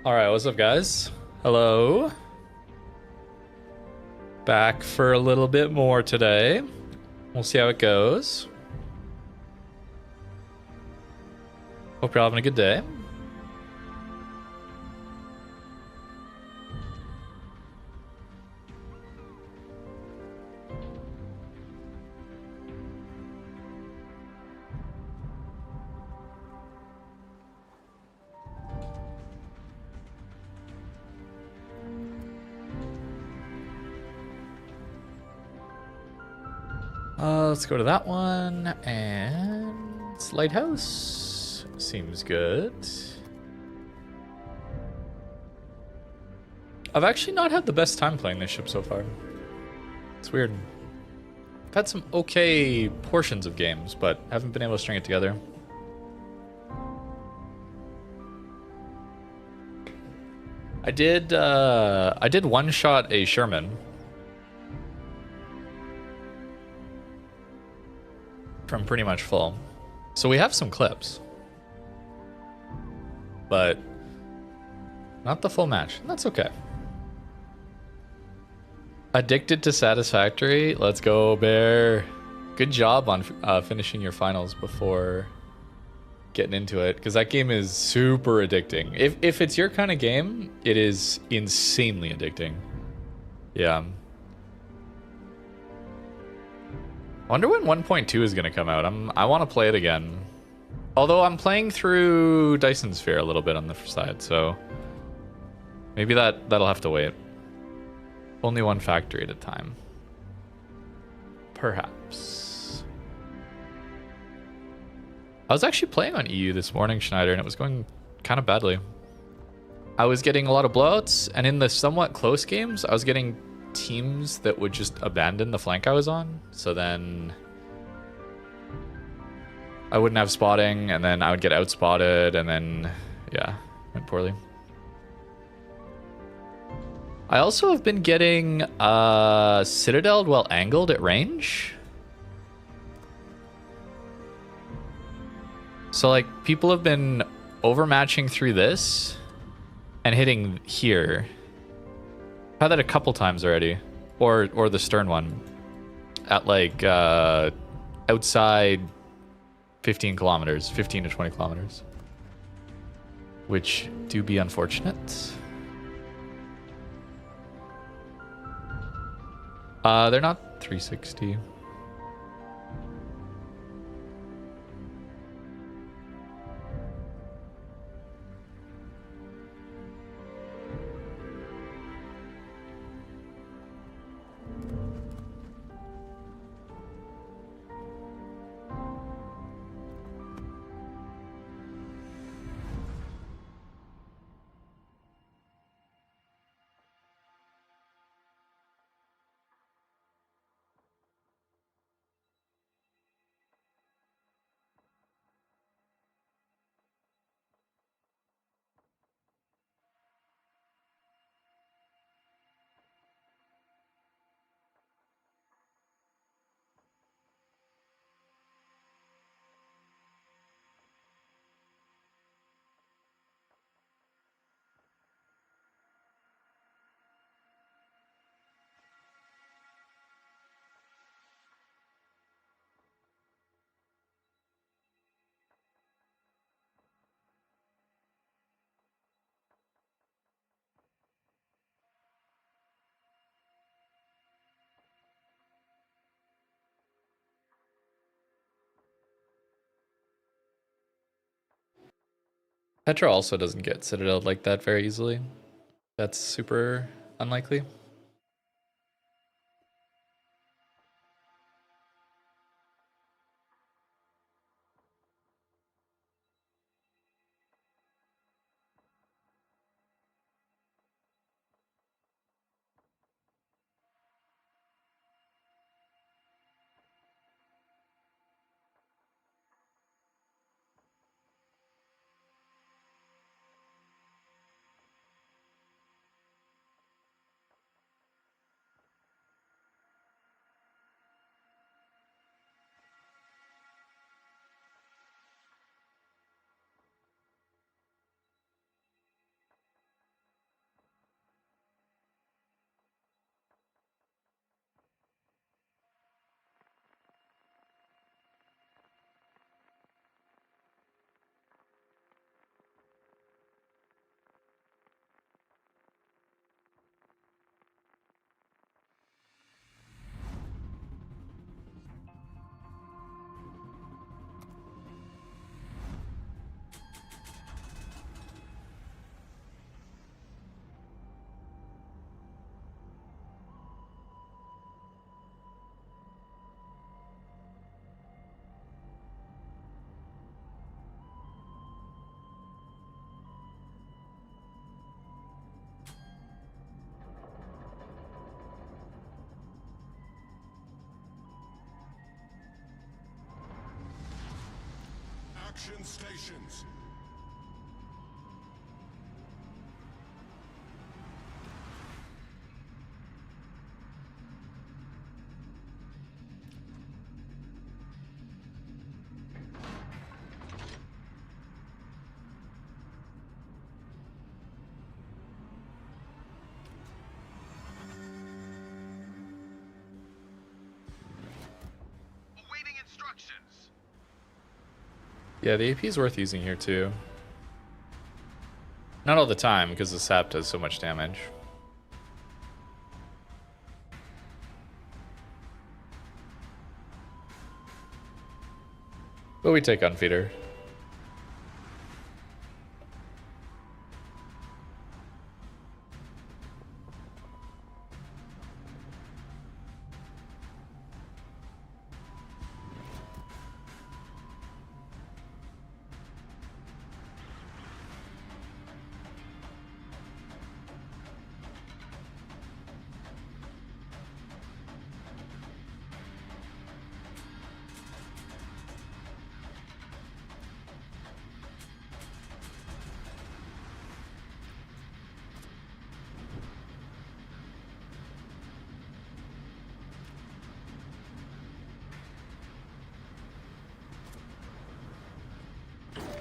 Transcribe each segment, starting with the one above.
Alright, what's up, guys? Hello. Back for a little bit more today. We'll see how it goes. Hope you're having a good day. Let's go to that one, and Lighthouse seems good. I've actually not had the best time playing this ship so far. It's weird. I've had some okay portions of games, but haven't been able to string it together. I did one shot a Sherman from pretty much full. So we have some clips. But not the full match. That's okay. Addicted to Satisfactory. Let's go, Bear. Good job on finishing your finals before getting into it, because that game is super addicting. If it's your kind of game, it is insanely addicting. Yeah. I wonder when 1.2 is going to come out. I want to play it again. Although I'm playing through Dyson Sphere a little bit on the side, so maybe that'll have to wait. Only one factory at a time. Perhaps. I was actually playing on EU this morning, Schneider, and it was going kind of badly. I was getting a lot of blowouts, and in the somewhat close games, I was getting teams that would just abandon the flank I was on. So then I wouldn't have spotting, and then I would get outspotted, and then, yeah, went poorly. I also have been getting citadeled while angled at range. So, like, people have been overmatching through this and hitting here. I've had that a couple times already. Or the stern one. At, like, outside 15 kilometers. 15 to 20 kilometers. Which do be unfortunate. They're not 360. Petra also doesn't get citadeled like that very easily. That's super unlikely. Action stations. Awaiting instructions. Yeah, the AP is worth using here too. Not all the time, because the sap does so much damage. But we take on feeder.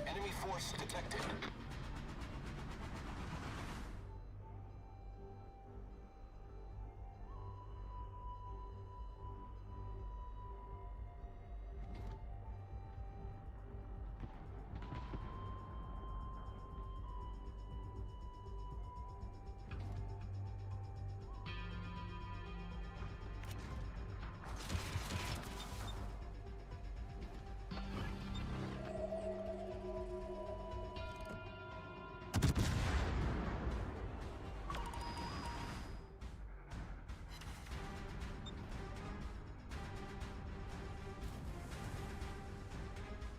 Enemy force detected.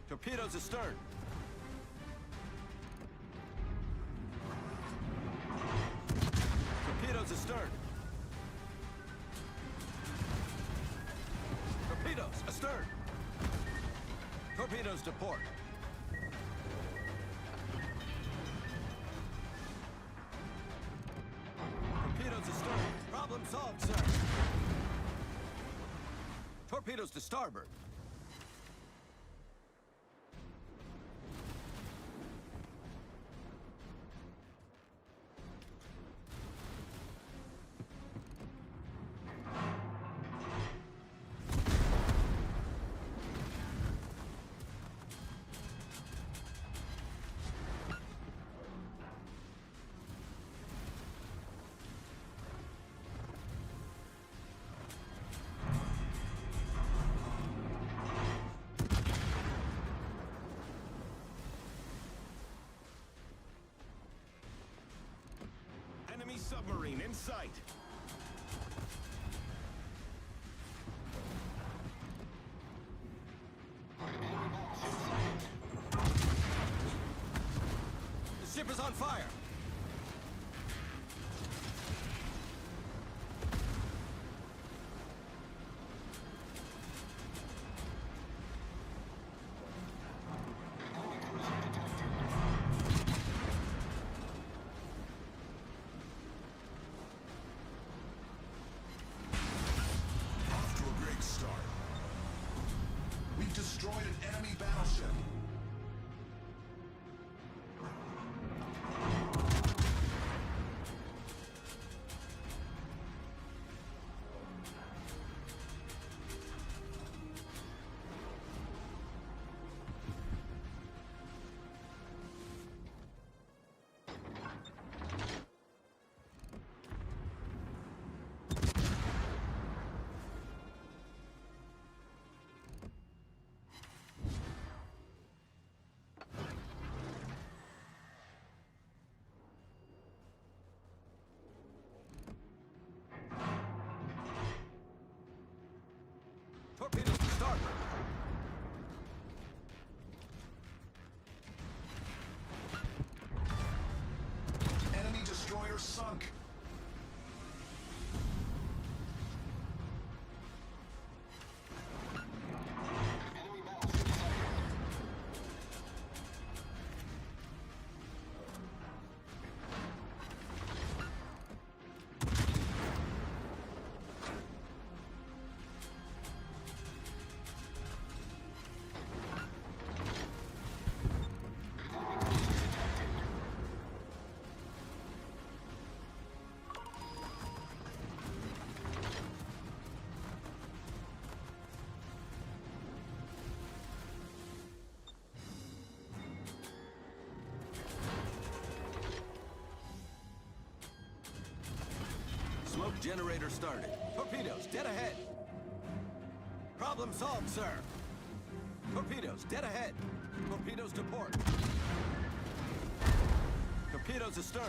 Torpedoes astern. Torpedoes astern. Torpedoes astern. Torpedoes to port. Torpedoes astern. Problem solved, sir. Torpedoes to starboard. Enemy submarine in sight. The ship is on fire. Off to a great start. We've destroyed an enemy battleship. Torpedoes to starboard. Enemy destroyer sunk. Enemy battleship sighted. Generator started. Torpedoes dead ahead. Problem solved, sir. Torpedoes dead ahead. Torpedoes to port. Torpedoes astern.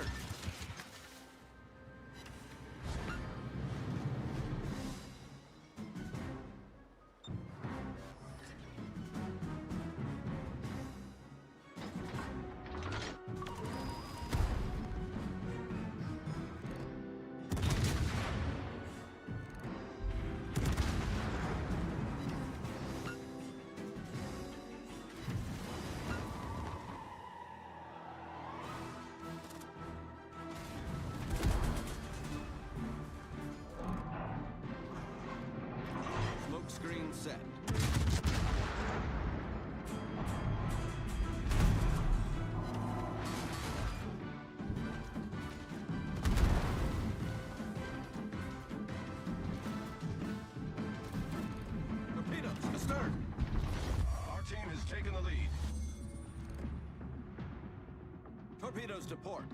Smoke screen set. Torpedoes astern. Our team has taken the lead. Torpedoes to port.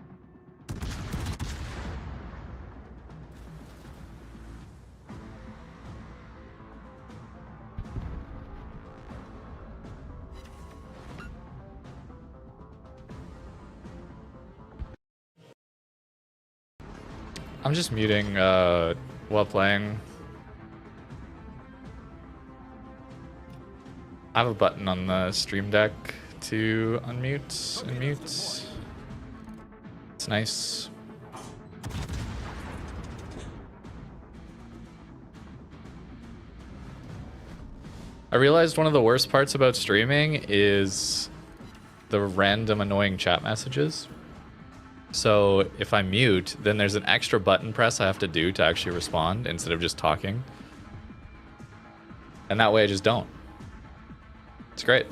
I'm just muting while playing. I have a button on the stream deck to unmute and mute. It's nice. I realized one of the worst parts about streaming is the random annoying chat messages. So if I mute, then there's an extra button press I have to do to actually respond instead of just talking. And that way I just don't. It's great.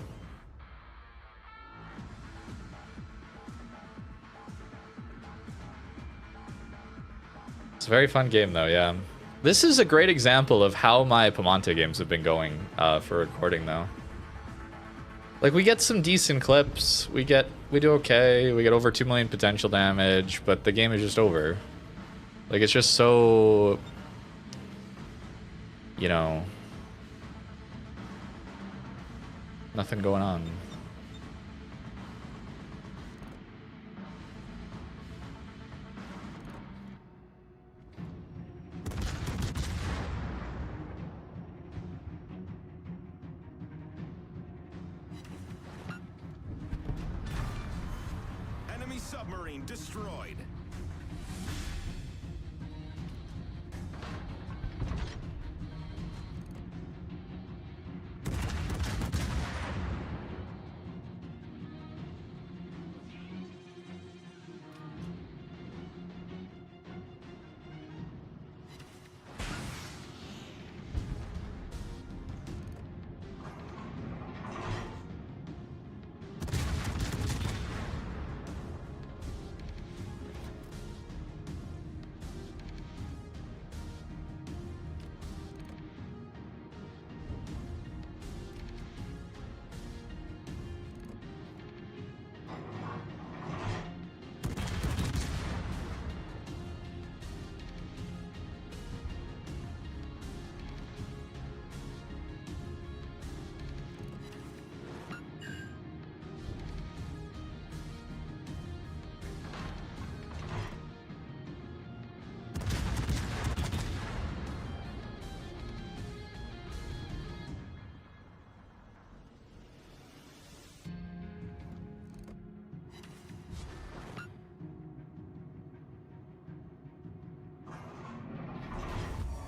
It's a very fun game though, yeah. This is a great example of how my piemonte games have been going for recording though. Like, we get some decent clips, we do okay, we get over 2 million potential damage, but the game is just over. Like, it's just so, you know, nothing going on. Enemy submarine destroyed.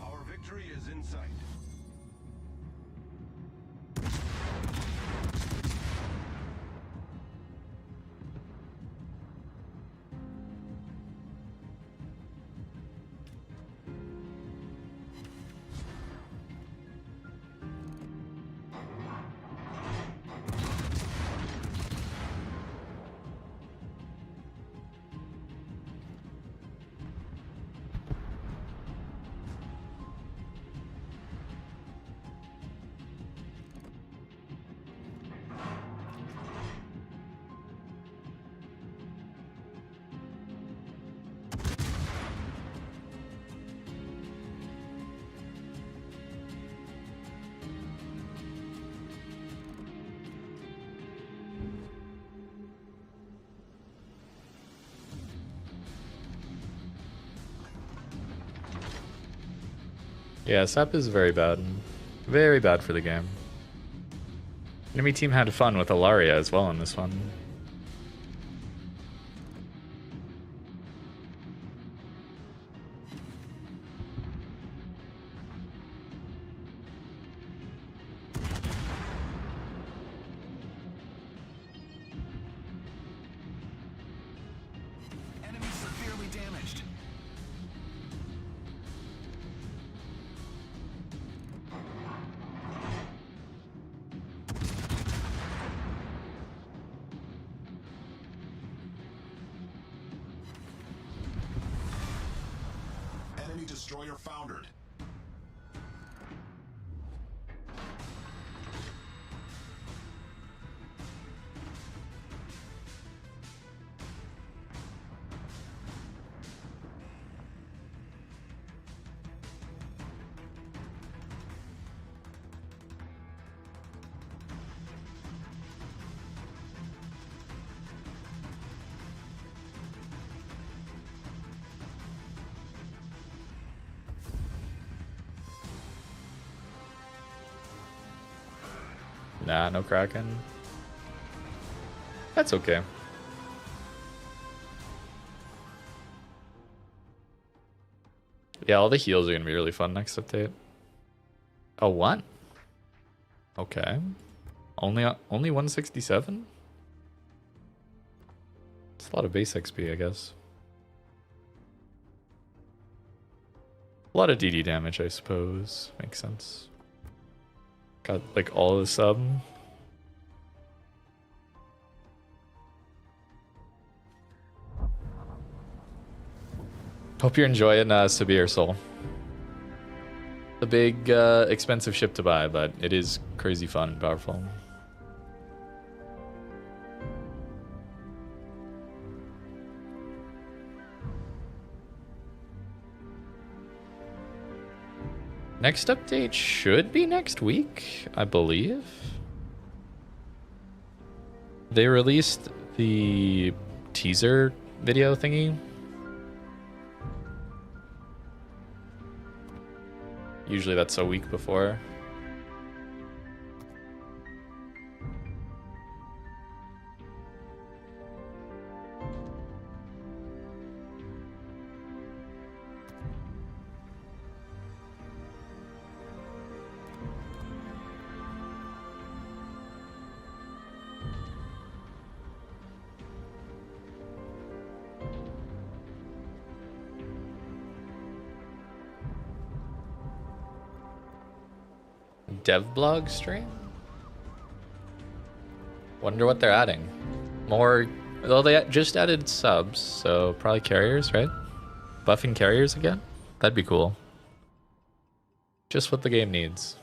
Our victory is in sight. Yeah, sap is very bad. Very bad for the game. Enemy team had fun with Alaria as well in this one. Enemy severely damaged. Enemy destroyer foundered. Nah, no Kraken. That's okay. Yeah, all the heals are gonna be really fun next update. Oh, one. Okay. Only 167? It's a lot of base XP, I guess. A lot of DD damage, I suppose. Makes sense. Got like all of the sub. Hope you're enjoying Sabir Soul. A big, expensive ship to buy, but it is crazy fun and powerful. Next update should be next week, I believe. They released the teaser video thingy. Usually that's a week before. Dev blog stream? Wonder what they're adding. More, well, they just added subs, so probably carriers, right? Buffing carriers again? That'd be cool. Just what the game needs.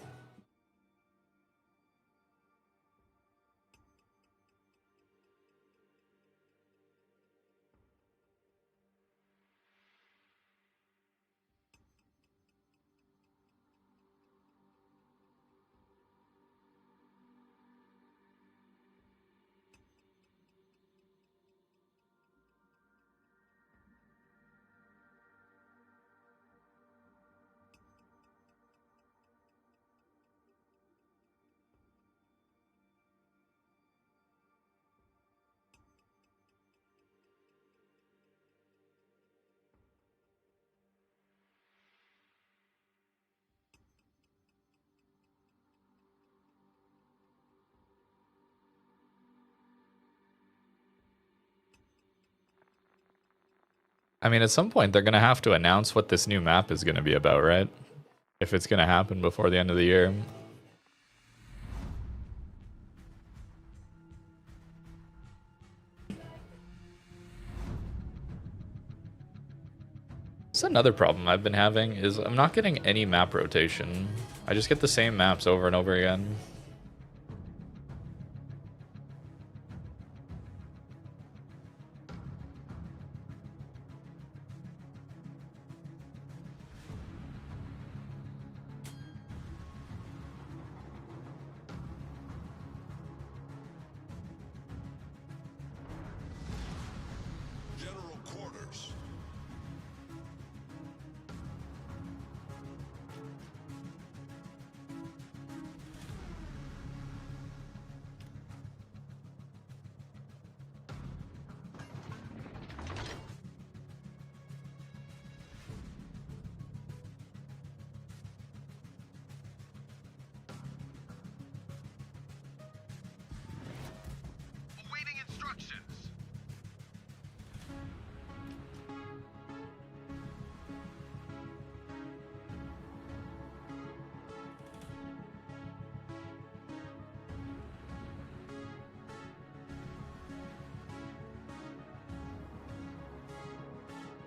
I mean, at some point they're gonna have to announce what this new map is gonna be about, right? If it's gonna happen before the end of the year. That's another problem I've been having, is I'm not getting any map rotation. I just get the same maps over and over again. General quarters.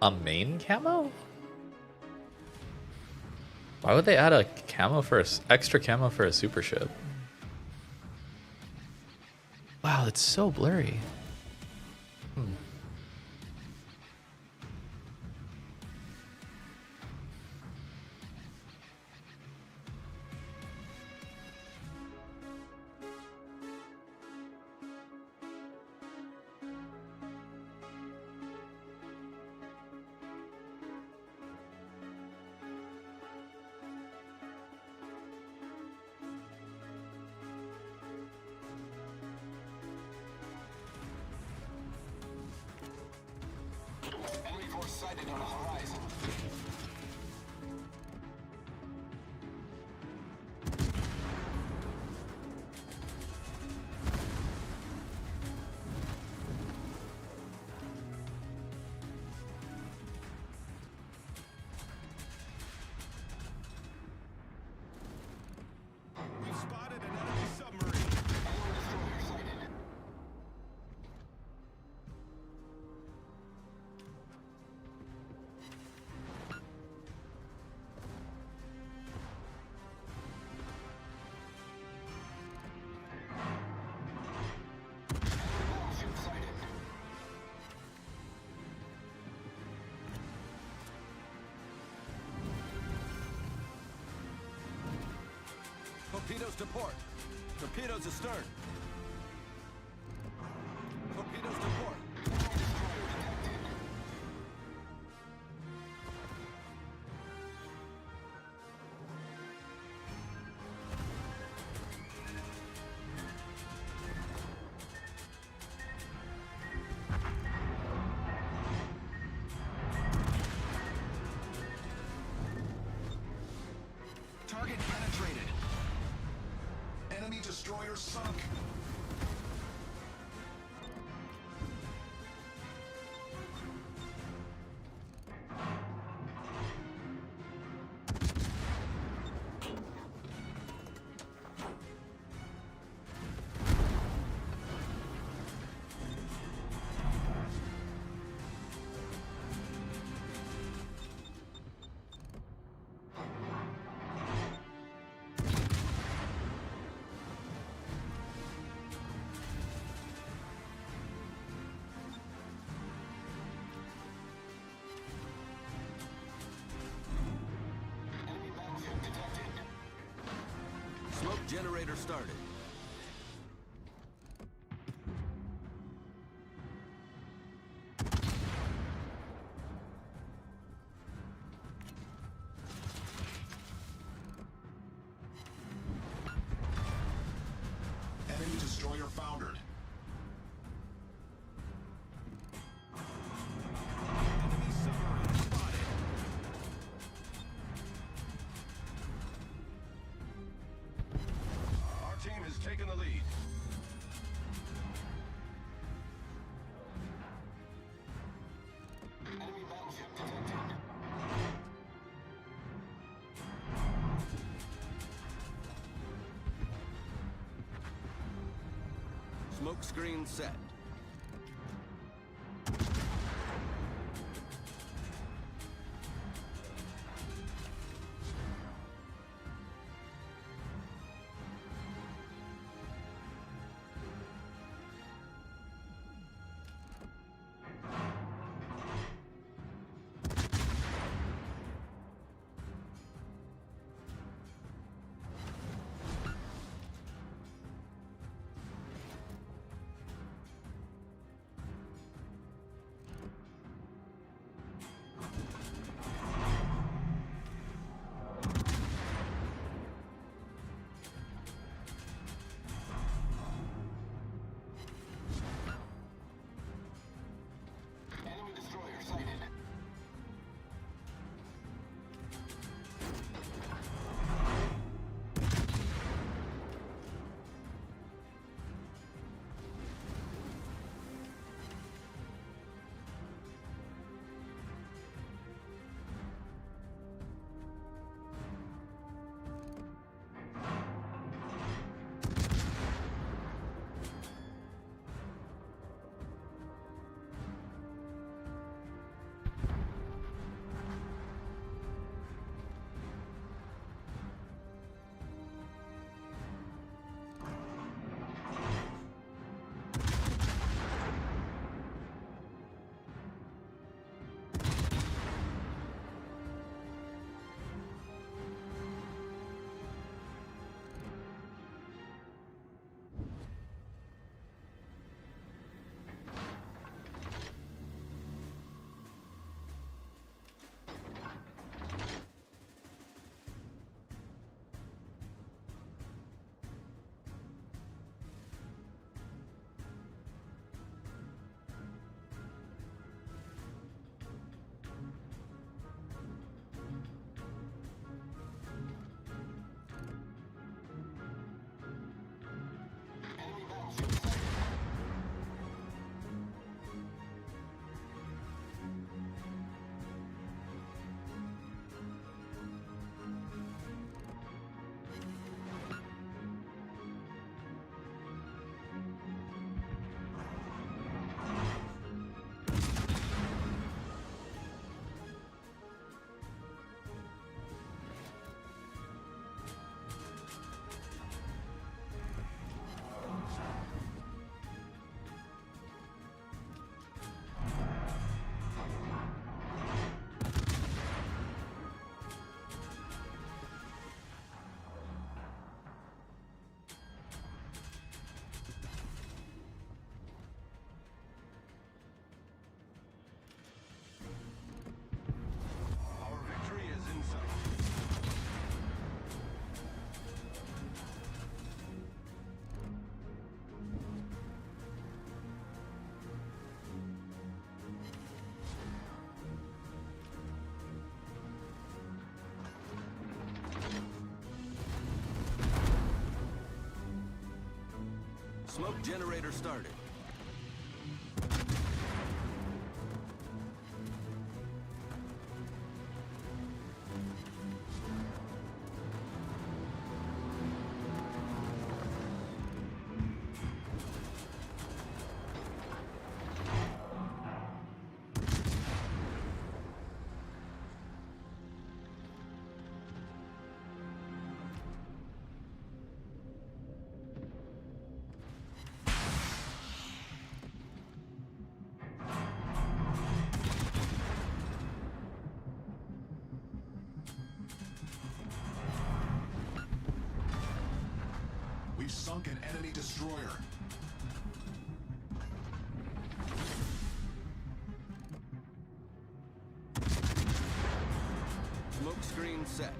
A main camo? Why would they add a camo for extra camo for a super ship? Wow, it's so blurry. Enemy force sighted on the horizon. We've spotted an enemy submarine. Enemy destroyer sighted. Warship sighted. Torpedoes to port. Torpedoes astern. Torpedoes to port. Enemy destroyer detected. Target penetrated. Enemy destroyer sunk. Enemy battleship detected. Smoke generator started. Enemy destroyer foundered. Enemy submarine spotted. Our team has taken the lead. Enemy battleship detected. Smoke screen set. Smoke generator started. We've sunk an enemy destroyer. Smoke screen set.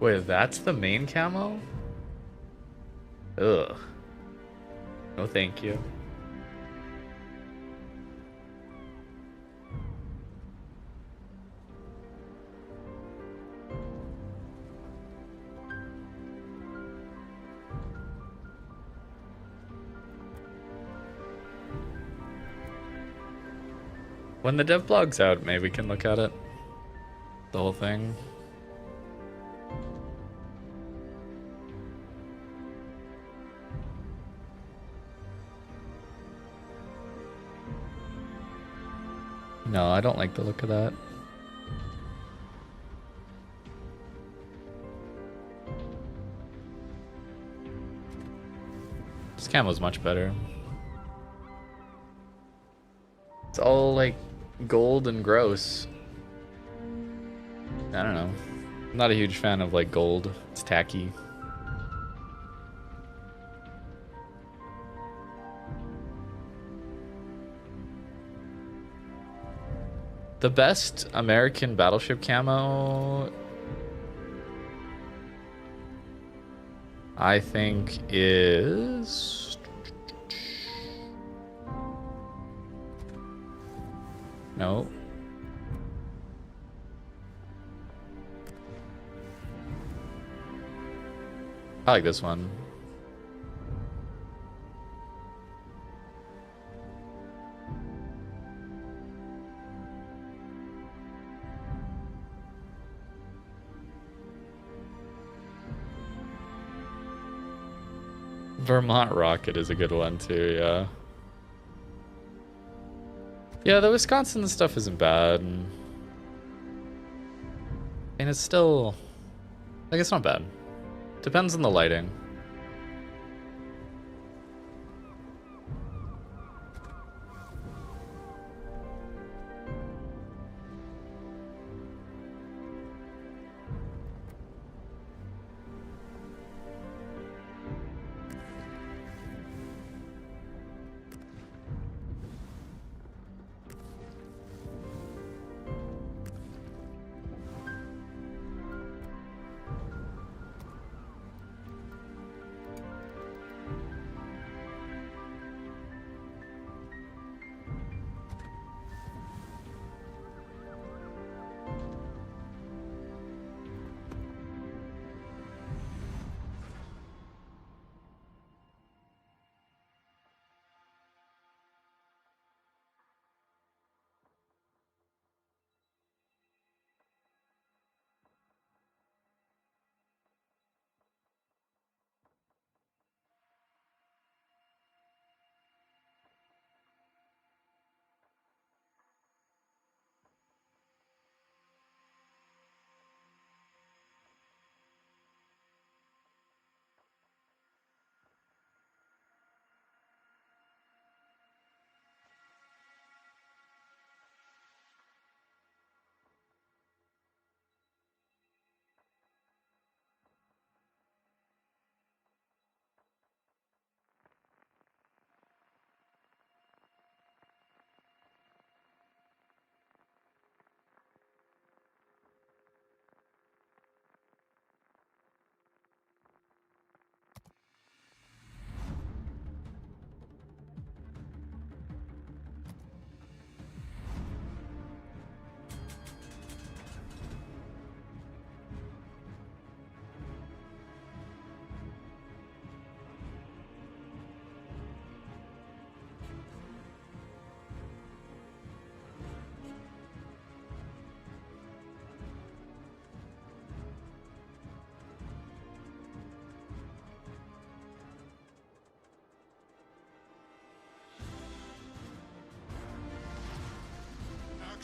Wait, that's the main camo? Ugh. No thank you. When the dev blog's out, maybe we can look at it. The whole thing. No, I don't like the look of that. This camo's much better. It's all like gold and gross. I don't know. I'm not a huge fan of like gold. It's tacky. The best American battleship camo, I think, is... No. I like this one. Vermont Rocket is a good one too, yeah. Yeah, the Wisconsin stuff isn't bad. And it's still... like, it's not bad. Depends on the lighting.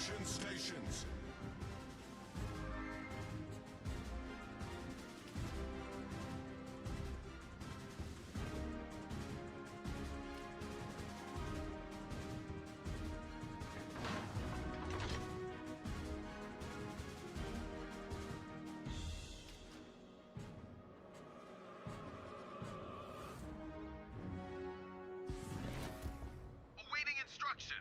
Construction stations. Awaiting instructions.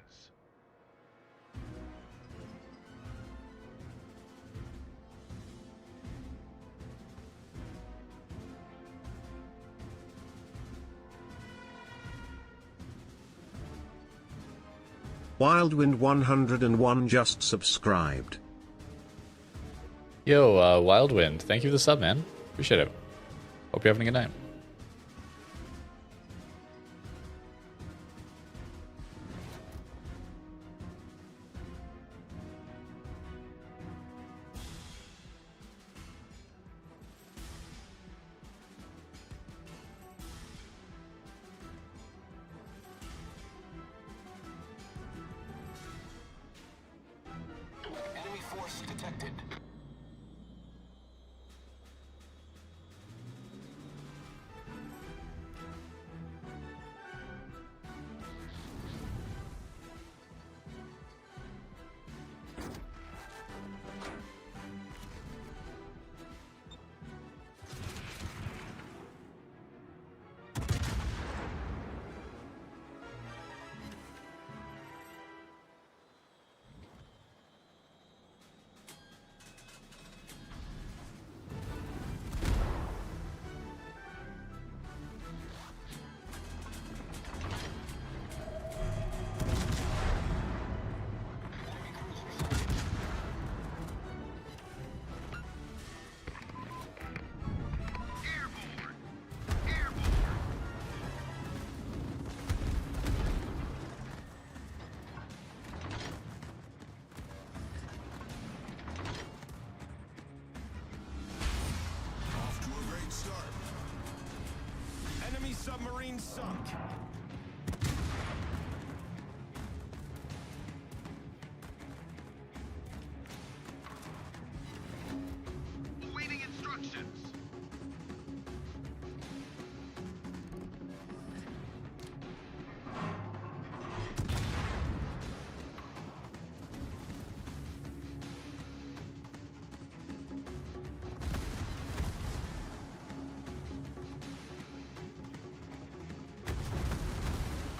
Wildwind 101 just subscribed. Yo, Wildwind, thank you for the sub, man. Appreciate it. Hope you're having a good night. Enemy force detected. Off to a great start. Enemy submarine sunk. Awaiting instructions.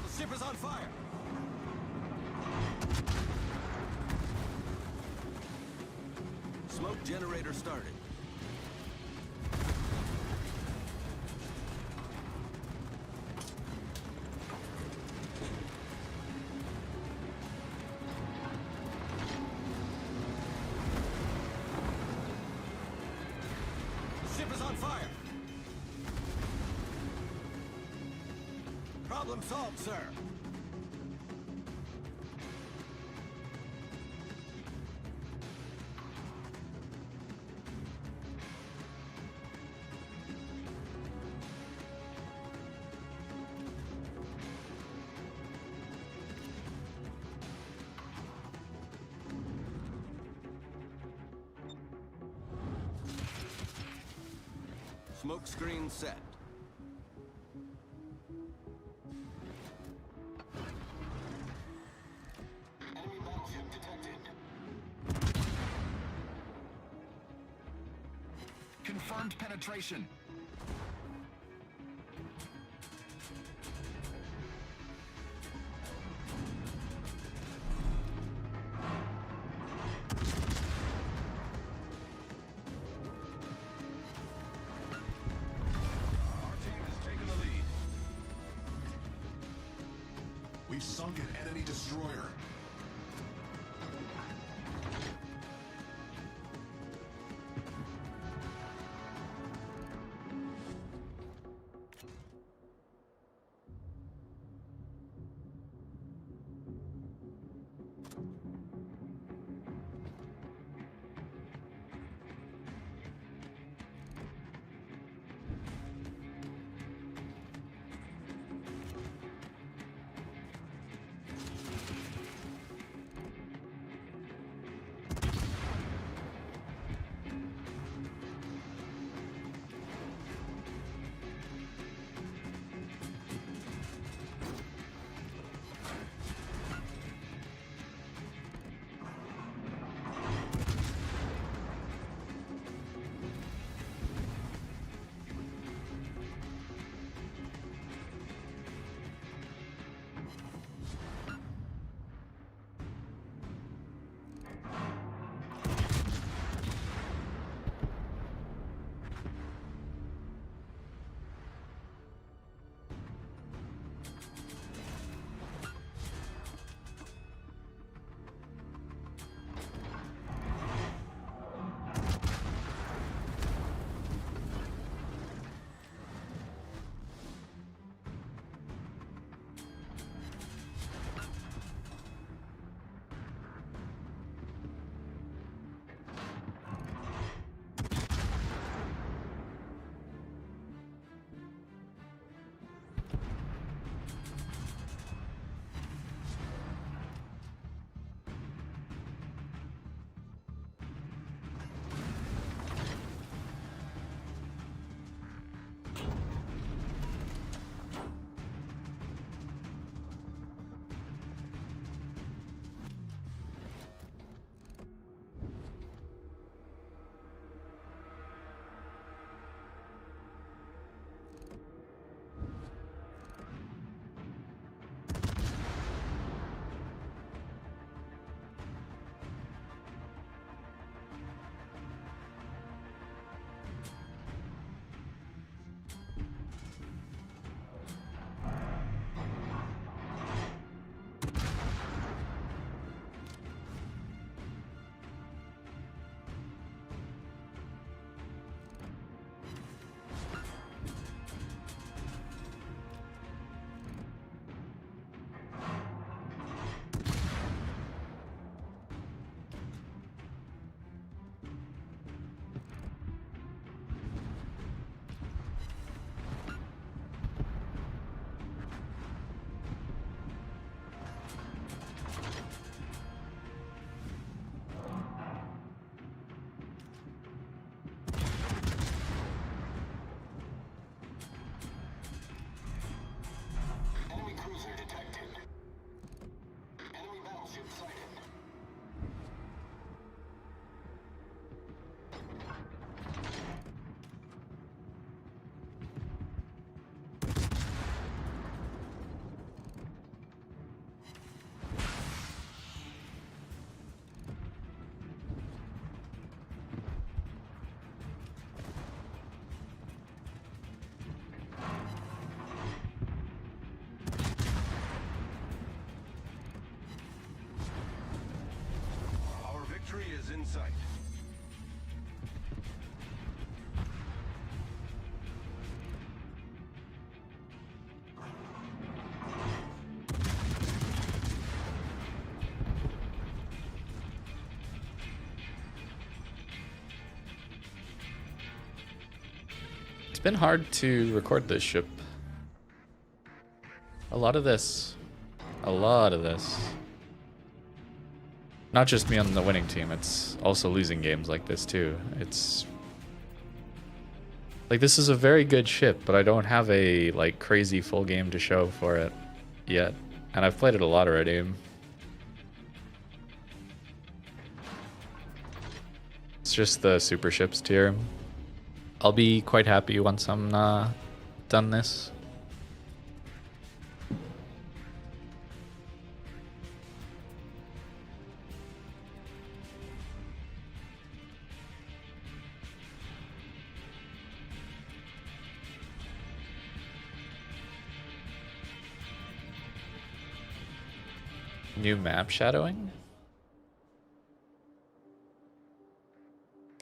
The ship is on fire. Smoke generator started. The ship is on fire. Problem solved, sir. Smoke screen set. Enemy battleship detected. Confirmed penetration. Our team has taken the lead. We've sunk an enemy destroyer. sight. It's been hard to record this ship. A lot of this. Not just me on the winning team, it's also losing games like this too. It's like this is a very good ship, but I don't have a like crazy full game to show for it yet. And I've played it a lot already. It's just the super ships tier. I'll be quite happy once I'm done this. New map shadowing?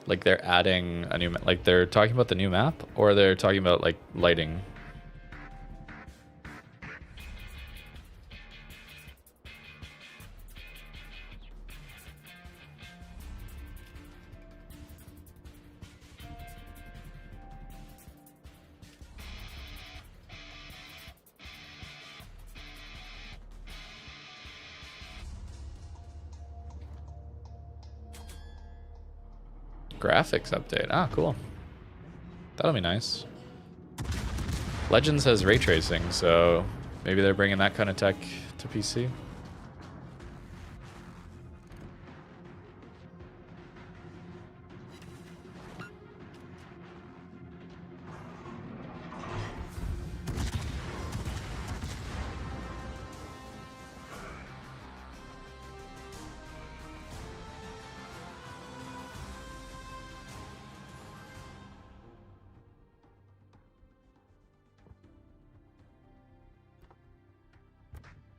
Like they're adding a new map, like they're talking about the new map, or they're talking about like lighting? Graphics update. Ah, cool. That'll be nice. Legends has ray tracing, so maybe they're bringing that kind of tech to PC.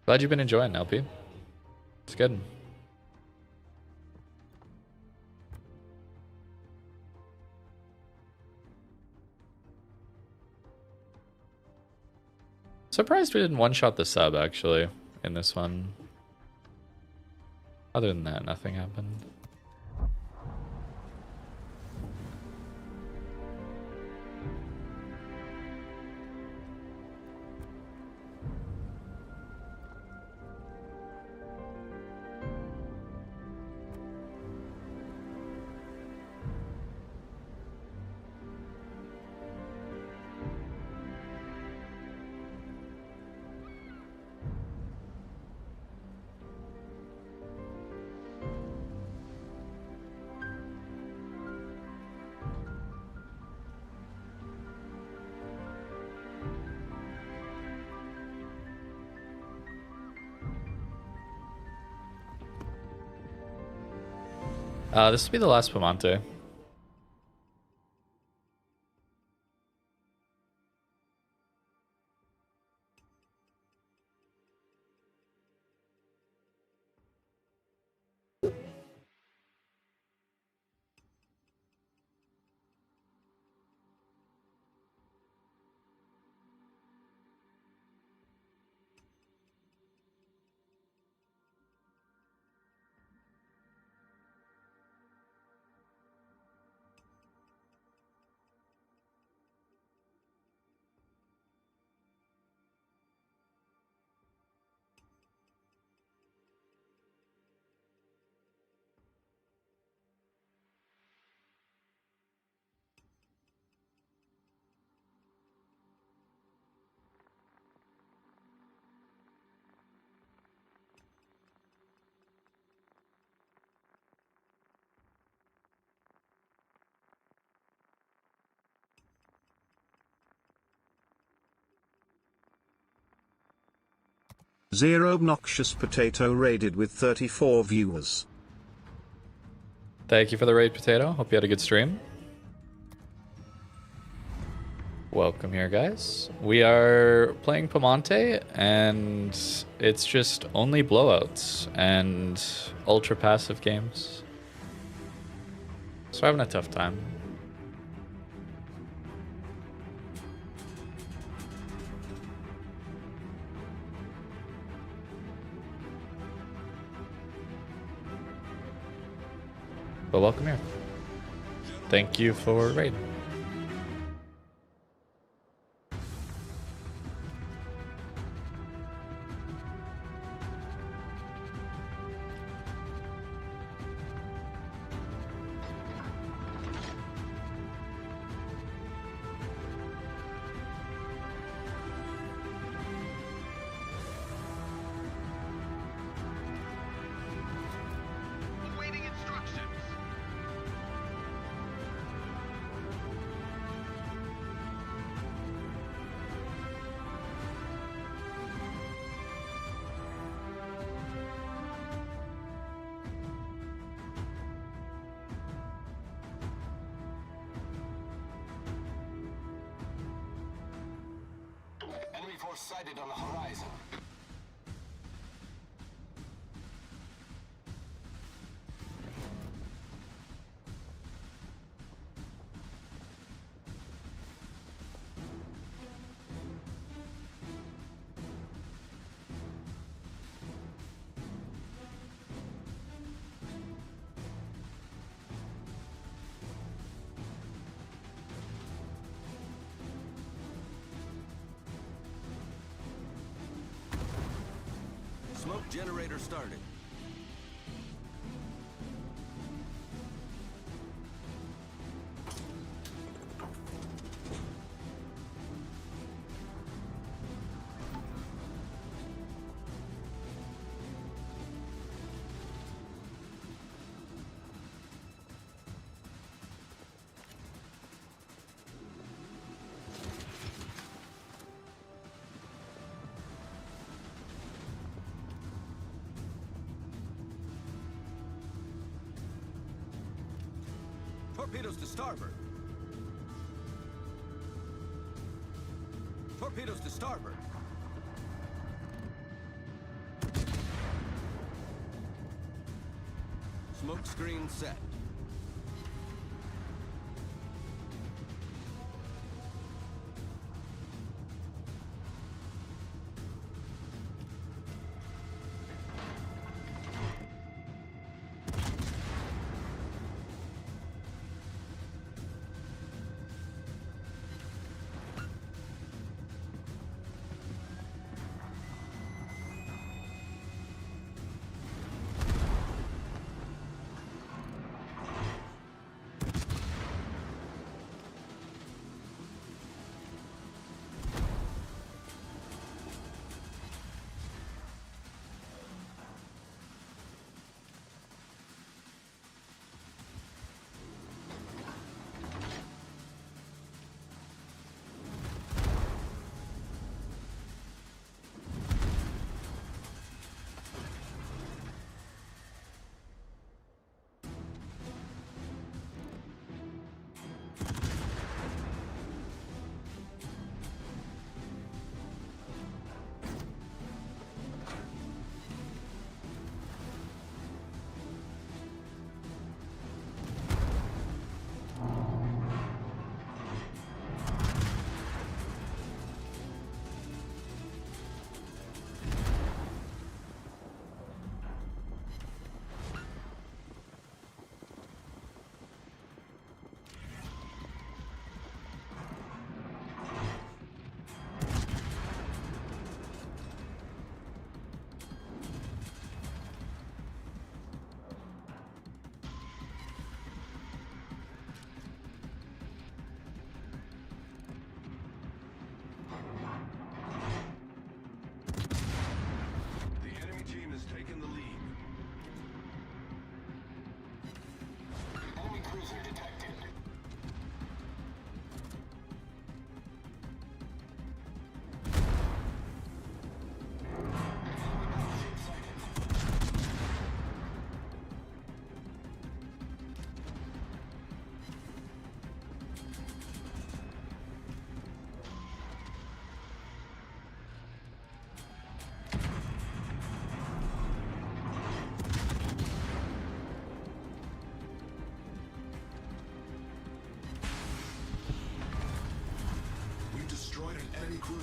Glad you've been enjoying, LP. It's good. Surprised we didn't one-shot the sub, actually, in this one. Other than that, nothing happened. This will be the last piemonte. Zero obnoxious potato raided with 34 viewers. Thank you for the raid, Potato. Hope you had a good stream. Welcome here, guys. We are playing Piemonte, and it's just only blowouts and ultra passive games. So having a tough time. But welcome here. Thank you for raiding. Awaiting instructions. Enemy force sighted on the horizon. Smoke generator started. Torpedoes to starboard. Torpedoes to starboard. Smoke screen set.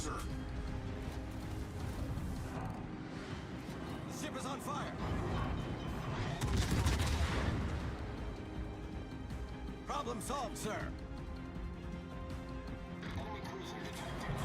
cruiser. The ship is on fire. Problem solved, sir. Enemy cruiser detected.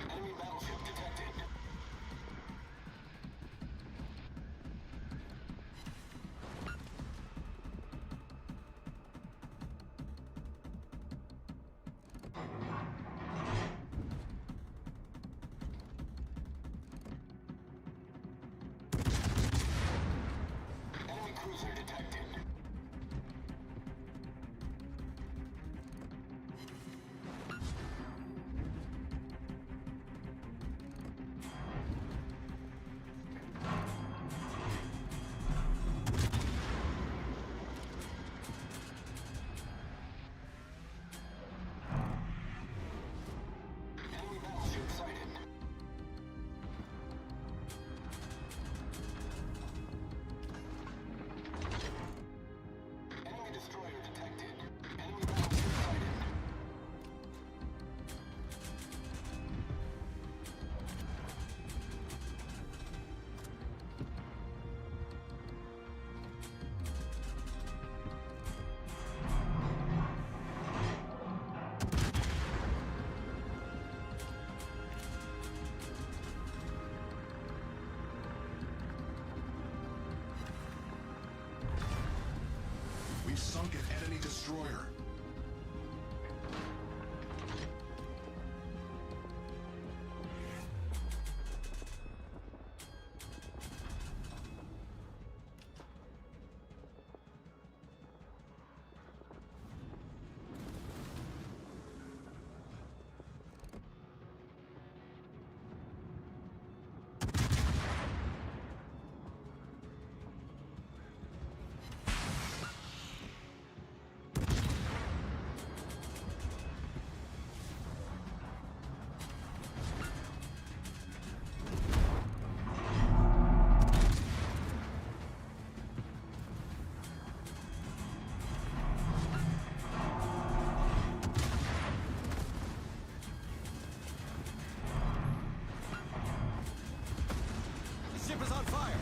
Enemy battleship detected. Enemy cruiser detected. Enemy battleship sighted. Enemy destroyer detected. Enemy battleship sighted. We've sunk an enemy destroyer. The ship is on fire.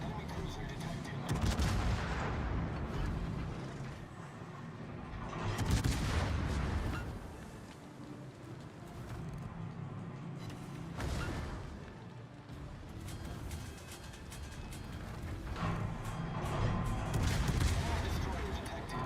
Enemy cruiser detected. Enemy destroyer detected.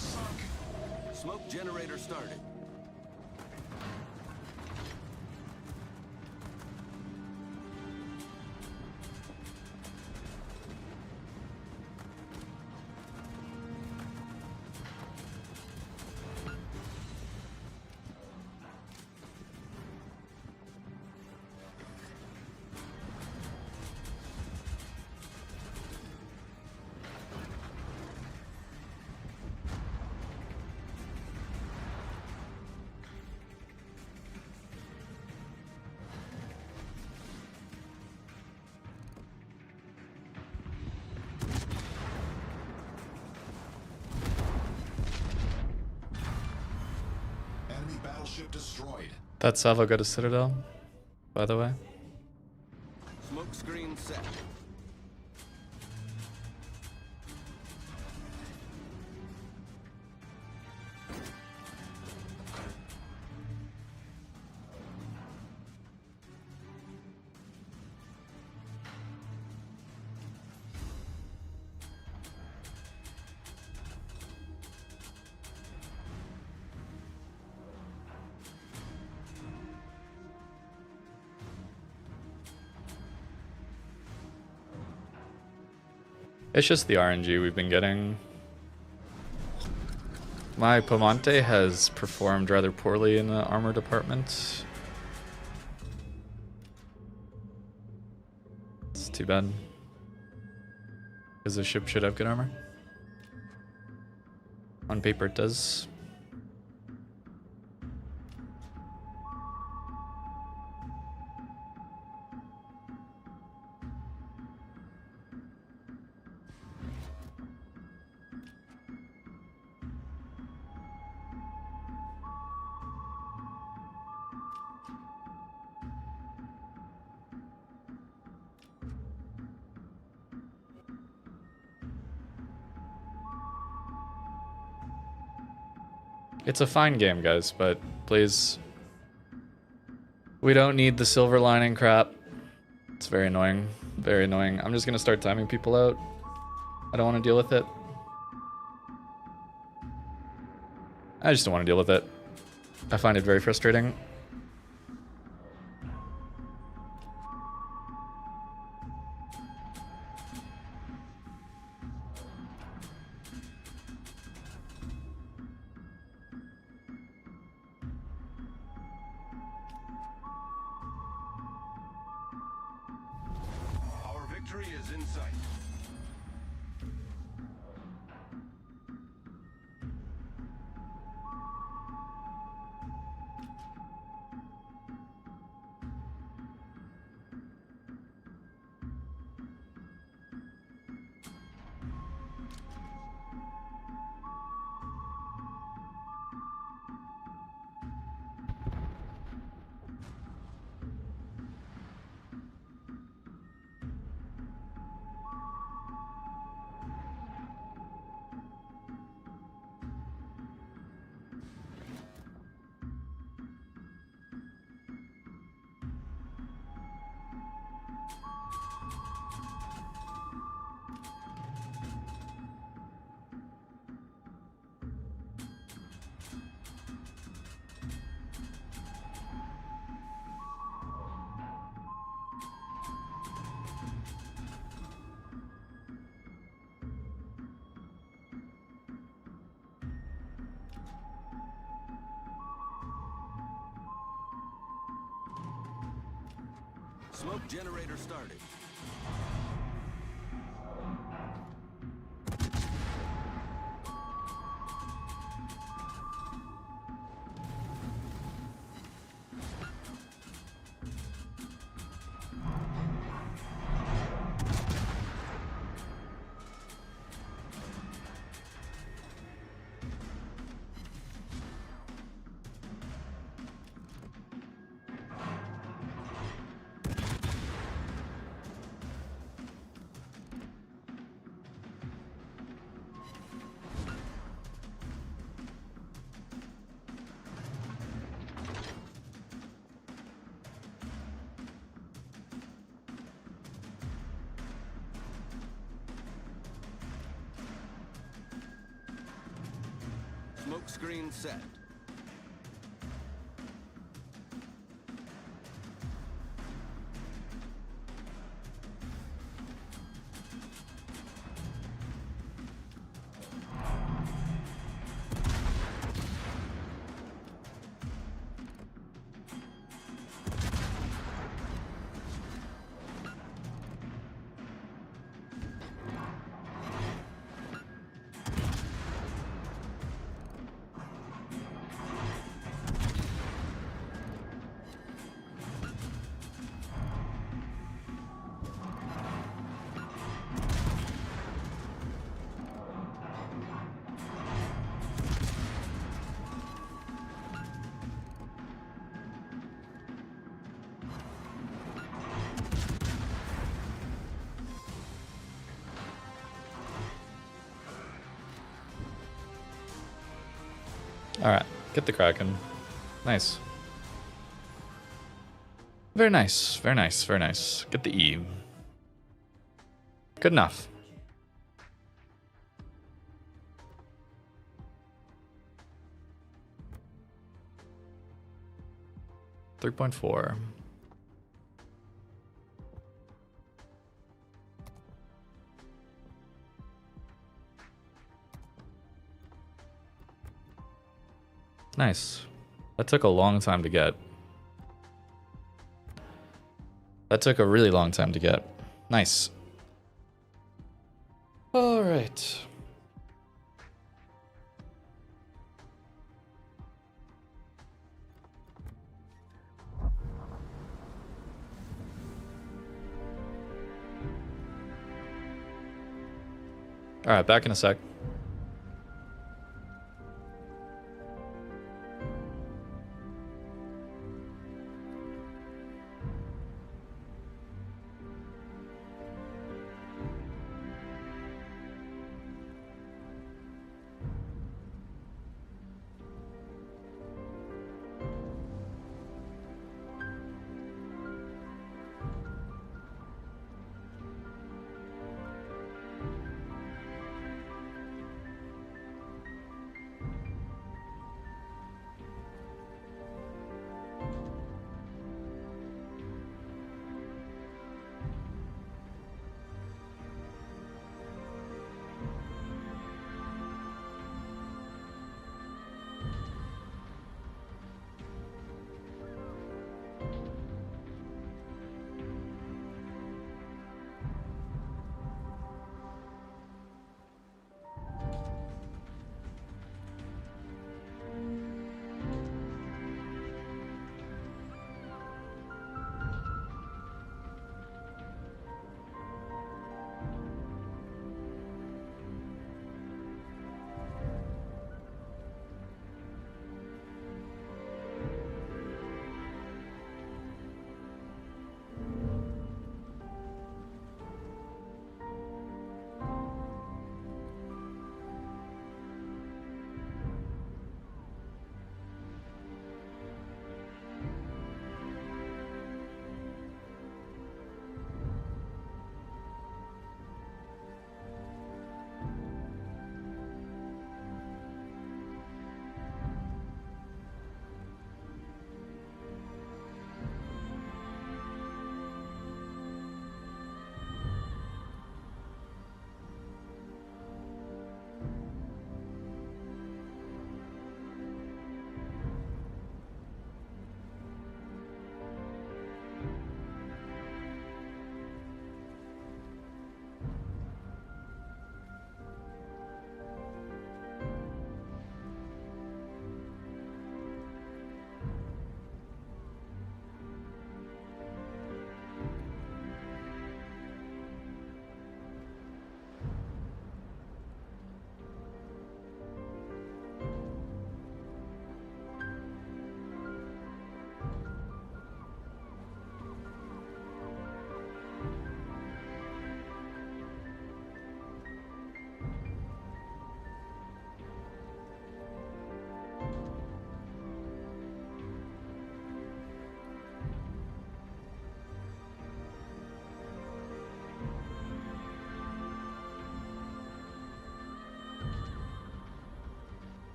sunk. Smoke generator started. Enemy battleship destroyed. That Salvo got a Citadel, by the way. Smoke screen set. It's just the RNG we've been getting. My piemonte has performed rather poorly in the armor department. It's too bad. Because the ship should have good armor. On paper it does. It's a fine game, guys, but please. We don't need the silver lining crap. It's very annoying. Very annoying. I'm just gonna start timing people out. I don't want to deal with it. I just don't want to deal with it. I find it very frustrating. Our victory is in sight. Smoke generator started. Smoke screen set. Alright, get the Kraken. Nice. Very nice, very nice, very nice. Get the E. Good enough. $3.4. Nice. That took a long time to get. That took a really long time to get. Nice. All right. All right, back in a sec.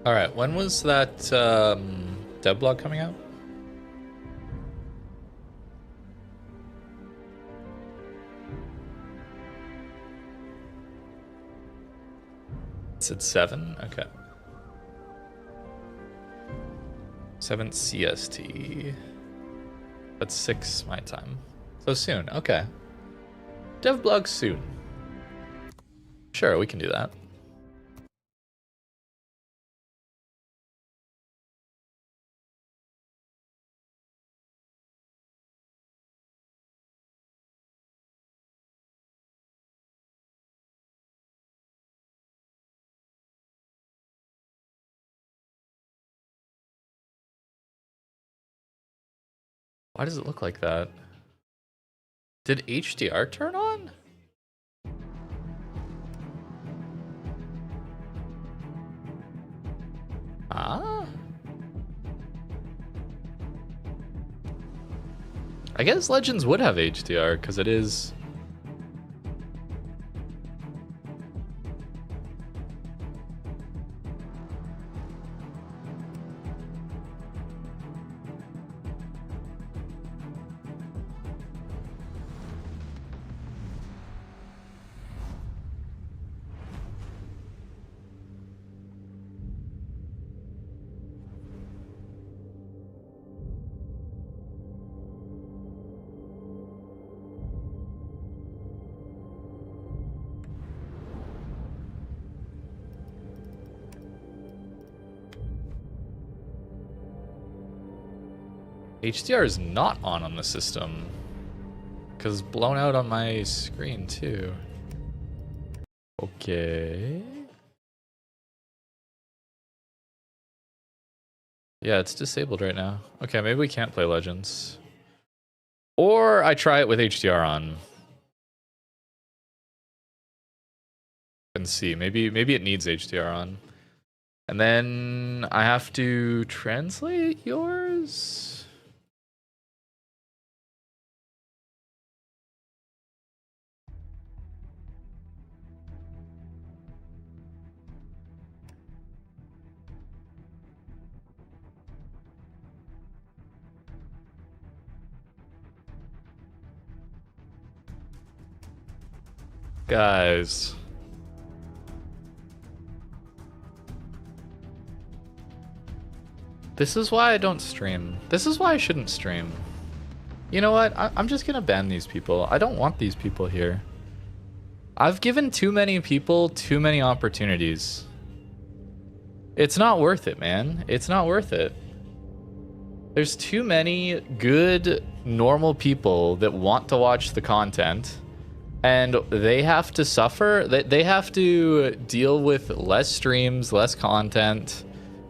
All right, when was that dev blog coming out? It's at 7? Okay. 7 CST. That's 6 my time. So soon, okay. Dev blog soon. Sure, we can do that. Why does it look like that? Did HDR turn on? Ah? I guess Legends would have HDR because it is. HDR is not on the system. Because blown out on my screen too. Okay. Yeah, it's disabled right now. Okay, maybe we can't play Legends. Or I try it with HDR on. And see, maybe it needs HDR on. And then I have to translate yours? Guys. This is why I don't stream. This is why I shouldn't stream. You know what? I'm just gonna ban these people. I don't want these people here. I've given too many people too many opportunities. It's not worth it, man. It's not worth it. There's too many good, normal people that want to watch the content, and they have to suffer. They have to deal with less streams, less content,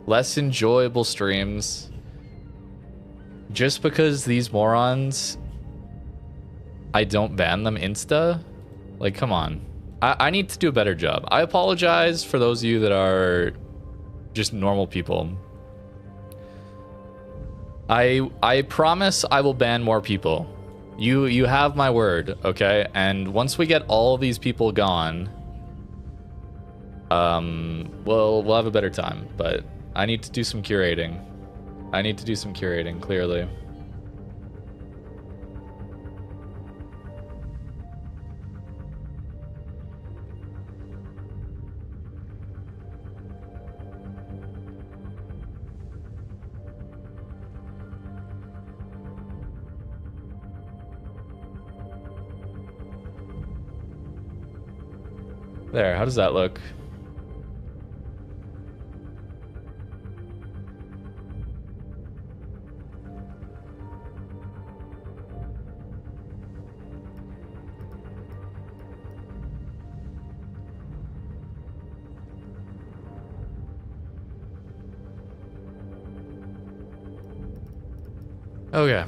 less enjoyable streams, just because these morons, I don't ban them insta. Like, come on. I need to do a better job. I apologize for those of you that are just normal people. I promise I will ban more people. You have my word, okay? And once we get all these people gone, we'll have a better time. But I need to do some curating. I need to do some curating, clearly. There, how does that look? Okay.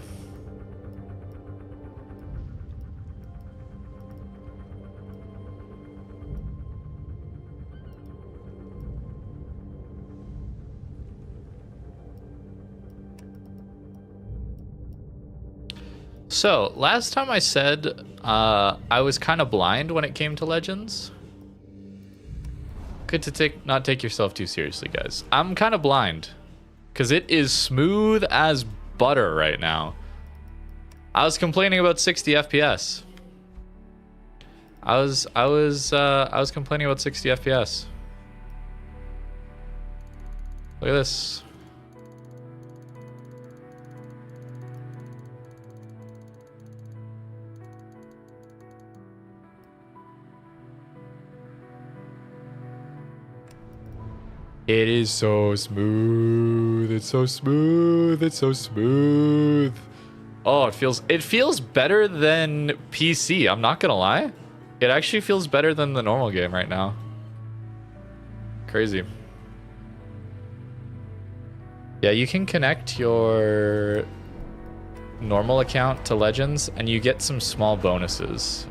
So, last time I said I was kind of blind when it came to Legends. good to not take yourself too seriously, guys. I'm kind of blind because it is smooth as butter right now. I was complaining about 60 FPS. I was complaining about 60 FPS. Look at this. It is so smooth. It's so smooth. It's so smooth. Oh, it feels better than PC. I'm not gonna lie. It actually feels better than the normal game right now. Crazy. Yeah, you can connect your normal account to Legends and you get some small bonuses.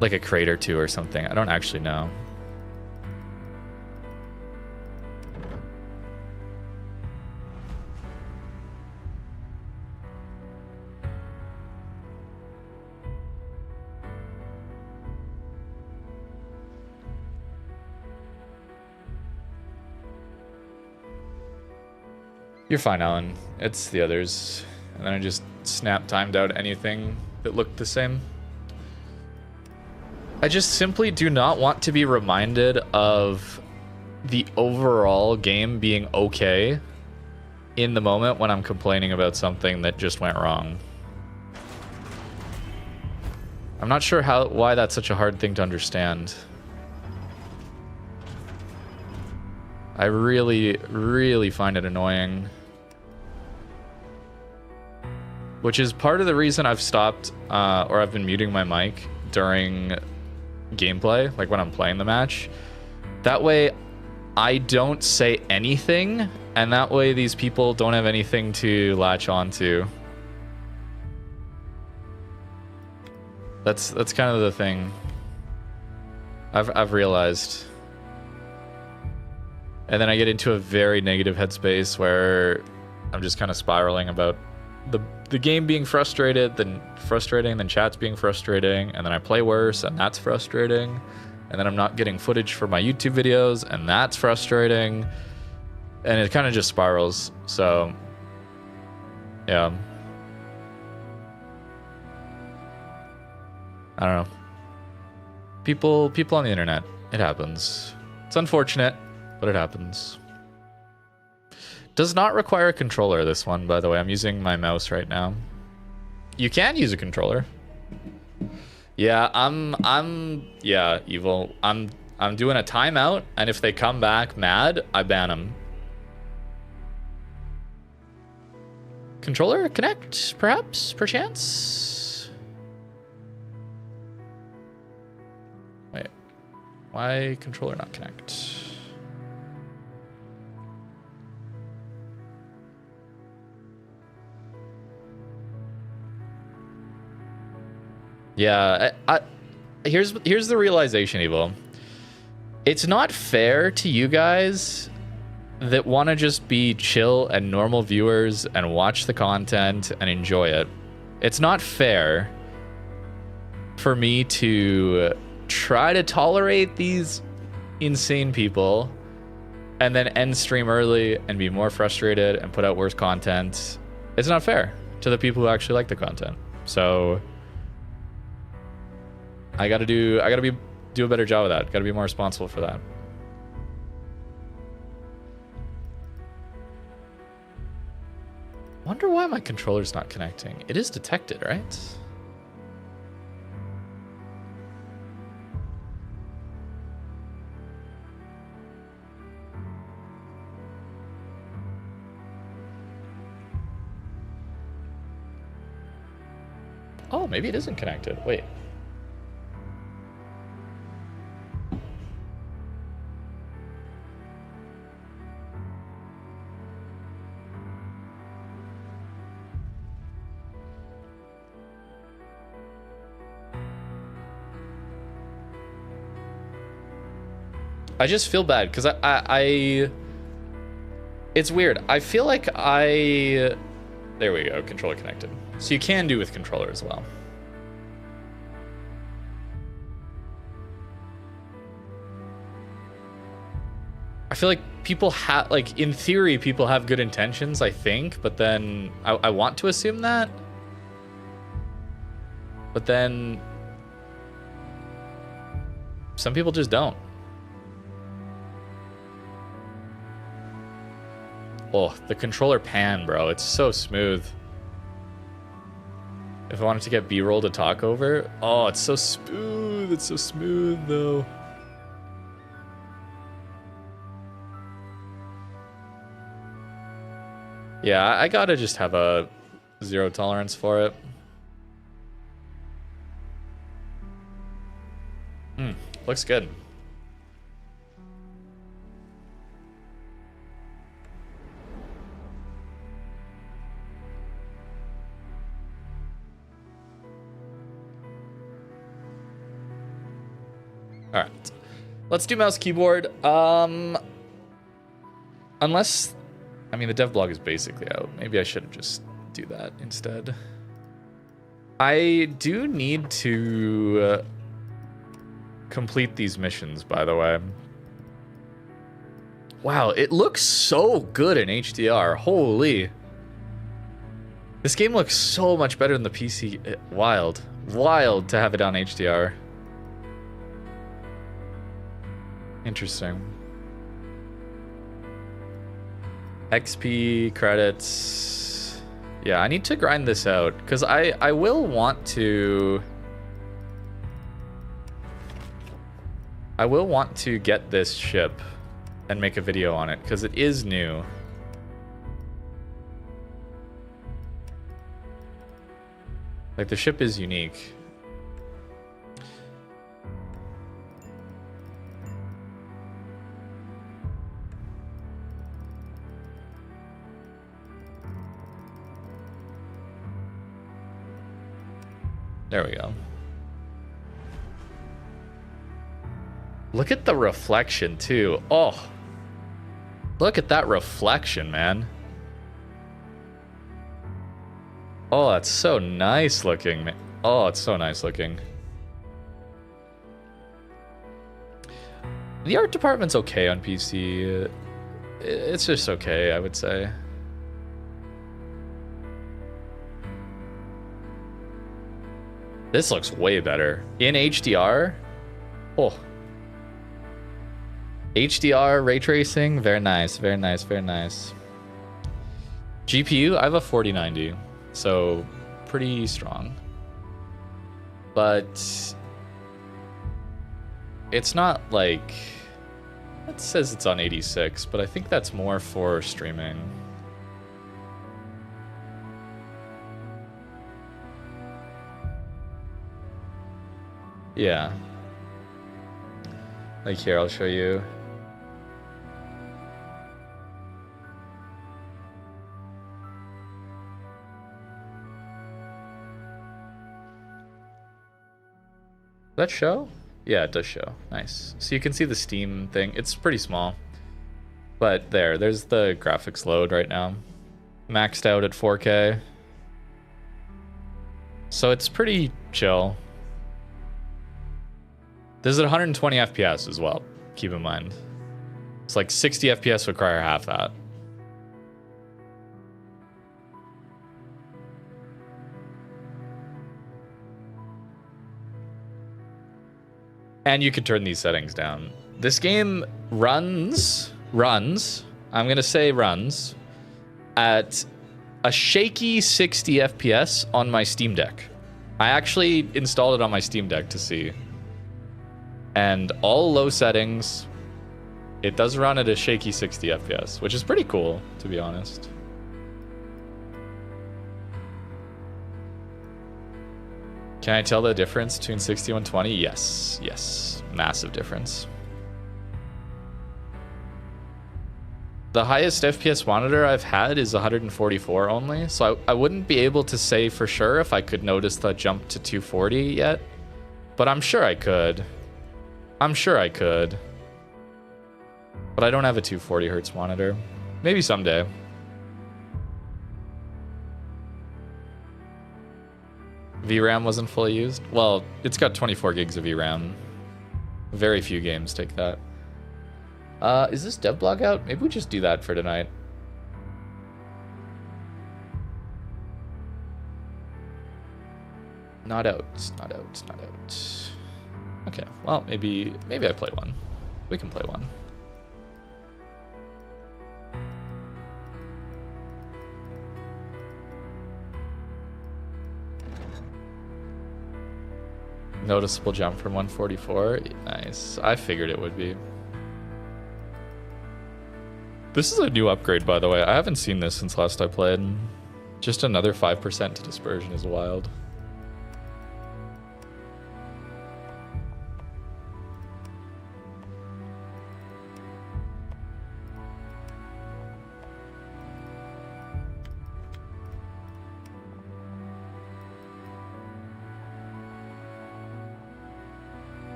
Like a crate or two or something. I don't actually know. You're fine, Alan. It's the others. And then I just timed out anything that looked the same. I just simply do not want to be reminded of the overall game being okay in the moment when I'm complaining about something that just went wrong. I'm not sure why that's such a hard thing to understand. I really, really find it annoying. Which is part of the reason I've stopped, or I've been muting my mic during gameplay, like when I'm playing the match. That way, I don't say anything, and that way these people don't have anything to latch onto. That's kind of the thing I've realized. And then I get into a very negative headspace where I'm just kind of spiraling about the game being frustrating, then chat's being frustrating, and then I play worse, and that's frustrating, and then I'm not getting footage for my YouTube videos, and that's frustrating, and it kind of just spirals. So, yeah. I don't know. People on the internet. It happens. It's unfortunate, but it happens. Does not require a controller, this one, by the way. I'm using my mouse right now. You can use a controller. Yeah, yeah, Evil. I'm doing a timeout, and if they come back mad, I ban them. Controller connect, perhaps, perchance? Wait, why controller not connect? Yeah, here's the realization, Evo. It's not fair to you guys that want to just be chill and normal viewers and watch the content and enjoy it. It's not fair for me to try to tolerate these insane people and then end stream early and be more frustrated and put out worse content. It's not fair to the people who actually like the content. So I gotta do a better job of that. Gotta be more responsible for that. Wonder why my controller's not connecting. It is detected, right? Oh, maybe it isn't connected. Wait. I just feel bad because it's weird. I feel like there we go, controller connected. So you can do with controller as well. feel like people have, like, in theory, people have good intentions, I think, but then I want to assume that. But then some people just don't. Oh, the controller pan, bro. It's so smooth. If I wanted to get B-roll to talk over, oh, it's so smooth. It's so smooth, though. Yeah, I gotta just have a zero tolerance for it. Looks good. All right, let's do mouse keyboard. Unless, I mean, the dev blog is basically out. Maybe I should just do that instead. I do need to complete these missions, by the way. Wow, it looks so good in HDR. Holy. This game looks so much better than the PC. Wild. Wild to have it on HDR. Interesting. XP credits. Yeah, I need to grind this out because I will want to. I will want to get this ship and make a video on it because it is new. Like, the ship is unique. There we go. Look at the reflection, too. Oh. Look at that reflection, man. Oh, that's so nice looking, man. Oh, it's so nice looking. The art department's okay on PC. It's just okay, I would say. This looks way better. In HDR? Oh. HDR, ray tracing, very nice, very nice, very nice. GPU, I have a 4090, so pretty strong. But it's not like, it says it's on 86, but I think that's more for streaming. Yeah. Like, here, I'll show you. Does that show? Yeah, it does show. Nice. So you can see the Steam thing. It's pretty small. But there's the graphics load right now. Maxed out at 4K. So it's pretty chill. This is at 120 FPS as well, keep in mind. It's like 60 FPS require half that. And you can turn these settings down. This game runs, I'm gonna say runs, at a shaky 60 FPS on my Steam Deck. I actually installed it on my Steam Deck to see. And all low settings, it does run at a shaky 60 FPS, which is pretty cool, to be honest. Can I tell the difference between 60 and 120? Yes, yes, massive difference. The highest FPS monitor I've had is 144 only, so I wouldn't be able to say for sure if I could notice the jump to 240 yet, but I'm sure I could. I'm sure I could. But I don't have a 240 hertz monitor. Maybe someday. VRAM wasn't fully used? Well, it's got 24 gigs of VRAM. Very few games take that. Is this dev blog out? Maybe we just do that for tonight. Not out, not out, not out. Okay, well, maybe I play one. We can play one. Noticeable jump from 144. Nice. I figured it would be. This is a new upgrade, by the way. I haven't seen this since last I played. Just another 5% to dispersion is wild.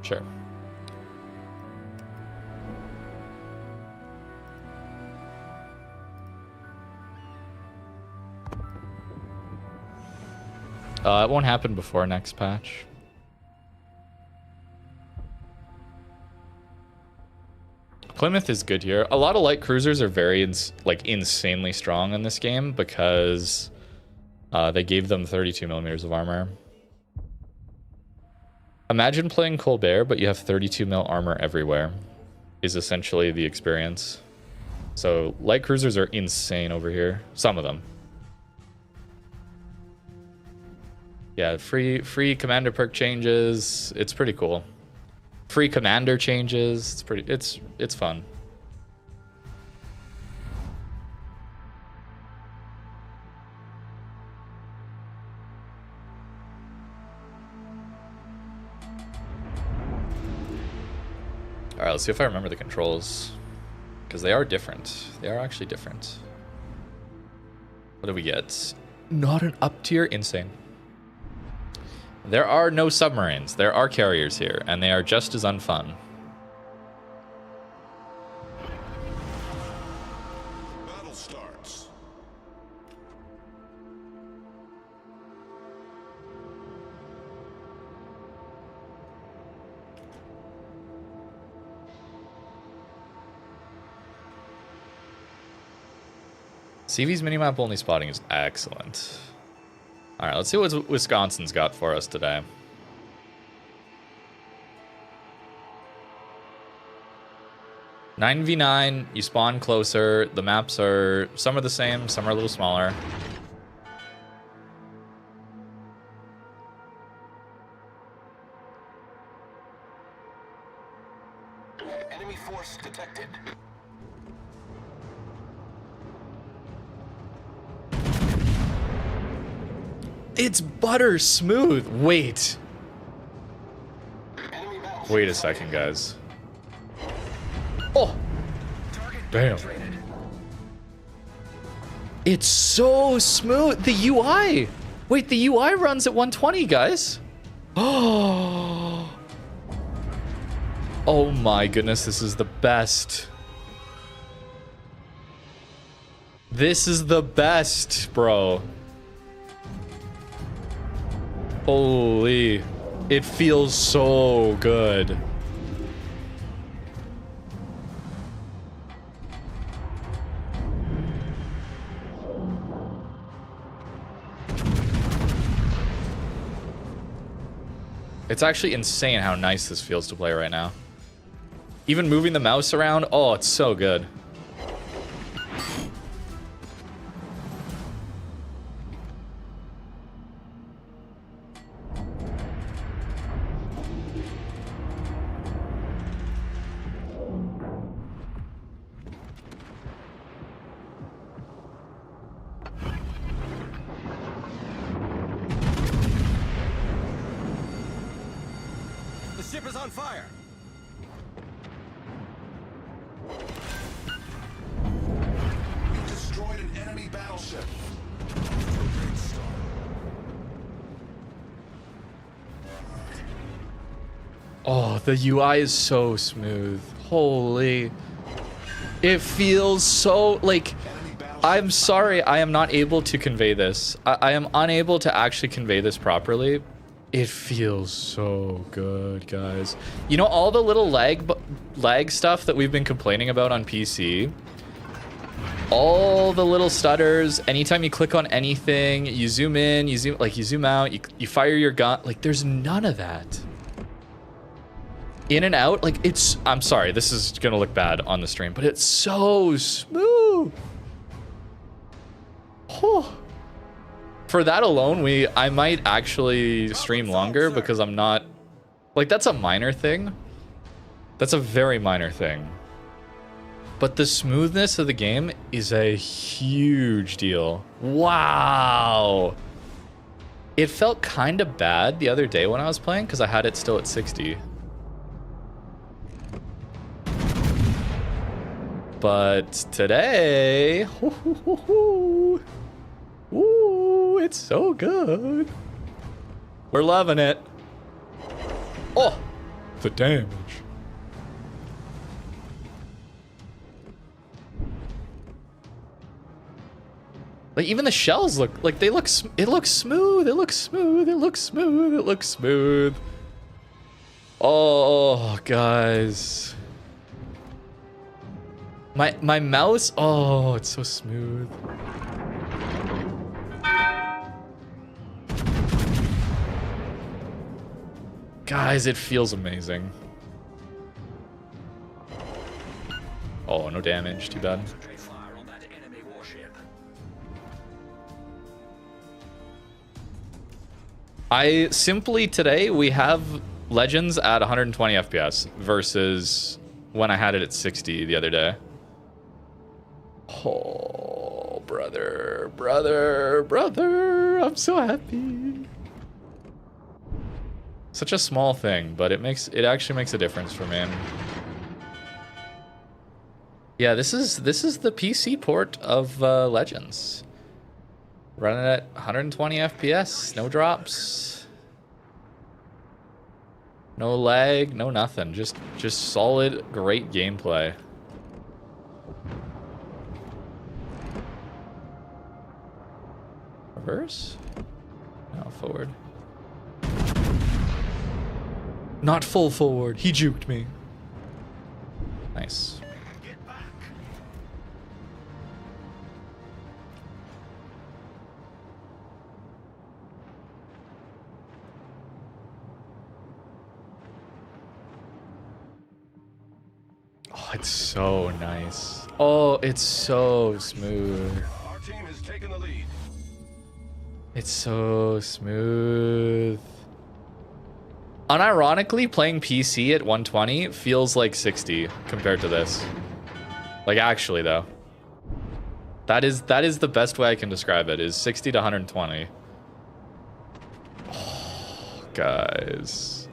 Sure. It won't happen before next patch. Plymouth is good here. A lot of light cruisers are very insanely strong in this game because they gave them 32 millimeters of armor. Imagine playing Colbert, but you have 32 mil armor everywhere, is essentially the experience. So light cruisers are insane over here. Some of them. Yeah, free commander perk changes. It's pretty cool. Free commander changes. It's fun. All right, let's see if I remember the controls, because they are different. They are actually different. What do we get? Not an up tier? Insane. There are no submarines. There are carriers here, and they are just as unfun. Battle starts. CV's minimap only spotting is excellent. All right, let's see what Wisconsin's got for us today. "9v9, you spawn closer. The maps are, some are the same, some are a little smaller. Enemy force detected. It's butter smooth. Wait. Enemy battleship Wait a second, guys. Oh, damn. It's so smooth. The UI. Wait, the UI runs at 120, guys. Oh. Oh my goodness, this is the best. This is the best, bro. Holy, it feels so good. It's actually insane how nice this feels to play right now. Even moving the mouse around, oh, it's so good. The ship is on fire. You destroyed an enemy battleship. Oh, the UI is so smooth. Holy. It feels so, like, I'm sorry I am not able to convey this. I am unable to actually convey this properly. It feels so good, guys. You know, all the little lag stuff that we've been complaining about on PC, all the little stutters, anytime you click on anything, you zoom in, you zoom out, you fire your gun, like there's none of that. In and out, like I'm sorry, this is gonna look bad on the stream, but it's so smooth. Oh. For that alone, I might actually stream longer because I'm not, like, that's a minor thing. That's a very minor thing. But the smoothness of the game is a huge deal. Wow. It felt kind of bad the other day when I was playing because I had it still at 60. But today, ooh, it's so good. We're loving it. Oh, the damage. Like even the shells look like it looks smooth. It looks smooth. It looks smooth. It looks smooth. Oh, guys. My mouse, oh, it's so smooth. Guys, it feels amazing. Oh, no damage, too bad. I simply today, we have Legends at 120 FPS versus when I had it at 60 the other day. Oh, brother, I'm so happy. Such a small thing, but it actually makes a difference for me. Yeah, this is the PC port of Legends. Running at 120 FPS, no drops. No lag, no nothing. Just solid, great gameplay. Reverse? No, forward. Not full forward. He juked me. Nice. Oh, it's so nice. Oh, it's so smooth. Our team has taken the lead. It's so smooth. Unironically, playing PC at 120 feels like 60 compared to this. Like, actually, though. That is the best way I can describe it, is 60 to 120. Oh, guys.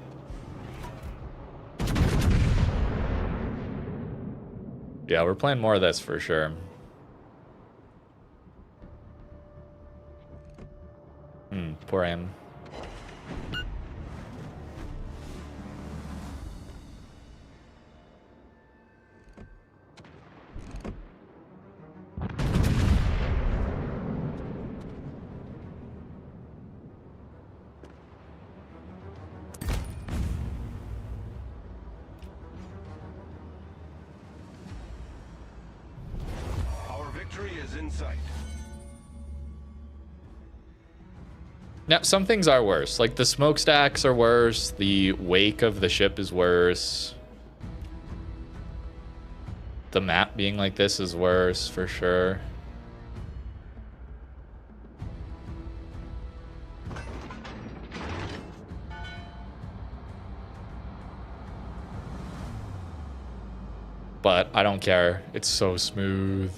Yeah, we're playing more of this for sure. Poor aim. Our victory is in sight. Now, some things are worse. Like, the smokestacks are worse. The wake of the ship is worse. The map being like this is worse, for sure. But I don't care. It's so smooth.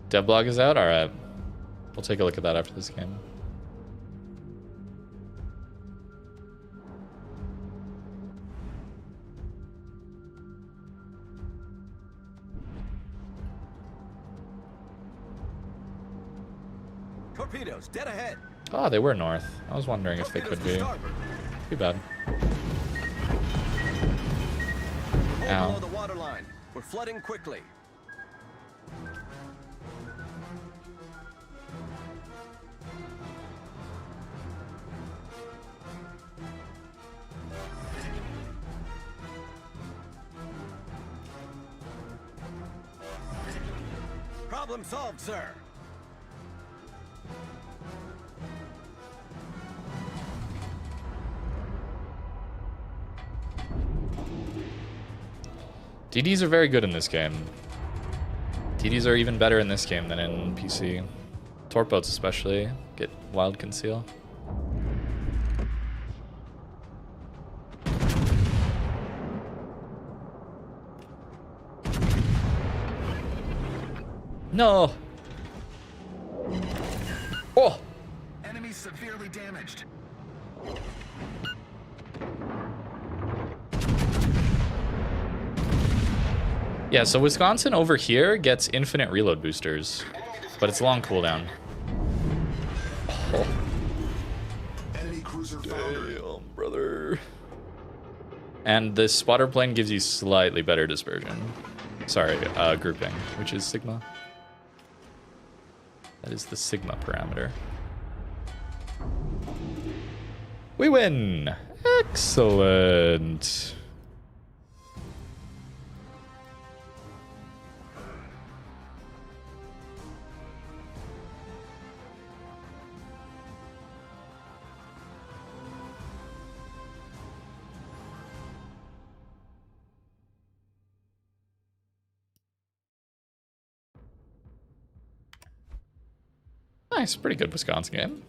Devlog is out? Alright. We'll take a look at that after this game. Torpedoes, dead ahead. Oh, they were north. I was wondering if they Torpedoes could to be. starboard. Too bad. Hold Ow. below the waterline. We're flooding quickly. Problem solved, sir. DDs are very good in this game. DDs are even better in this game than in PC. Torp boats especially get wild conceal. No. Oh. Enemy severely damaged. Yeah, so Wisconsin over here gets infinite reload boosters, but it's long cooldown. Oh. Enemy cruiser foundered. Damn, brother. And the spotter plane gives you slightly better dispersion. Sorry, grouping, which is Sigma. That is the Sigma parameter. We win! Excellent. Nice, pretty good Wisconsin game.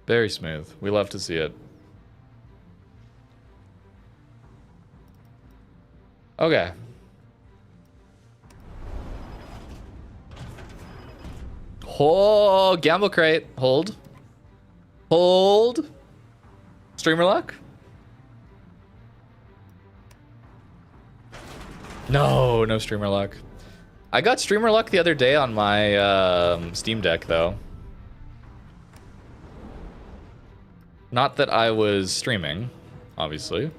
Very smooth. We love to see it. Okay. Oh, gamble crate. Hold. Hold. Streamer luck. No, no streamer luck. I got streamer luck the other day on my Steam Deck, though. Not that I was streaming, obviously.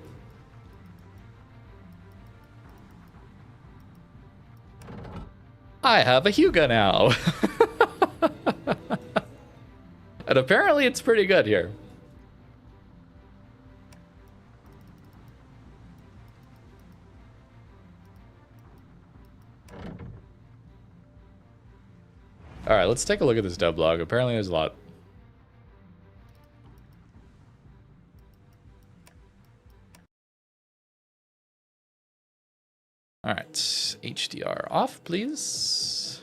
I have a Hyuga now. And apparently it's pretty good here. All right, let's take a look at this dev log. Apparently there's a lot. All right, HDR off, please.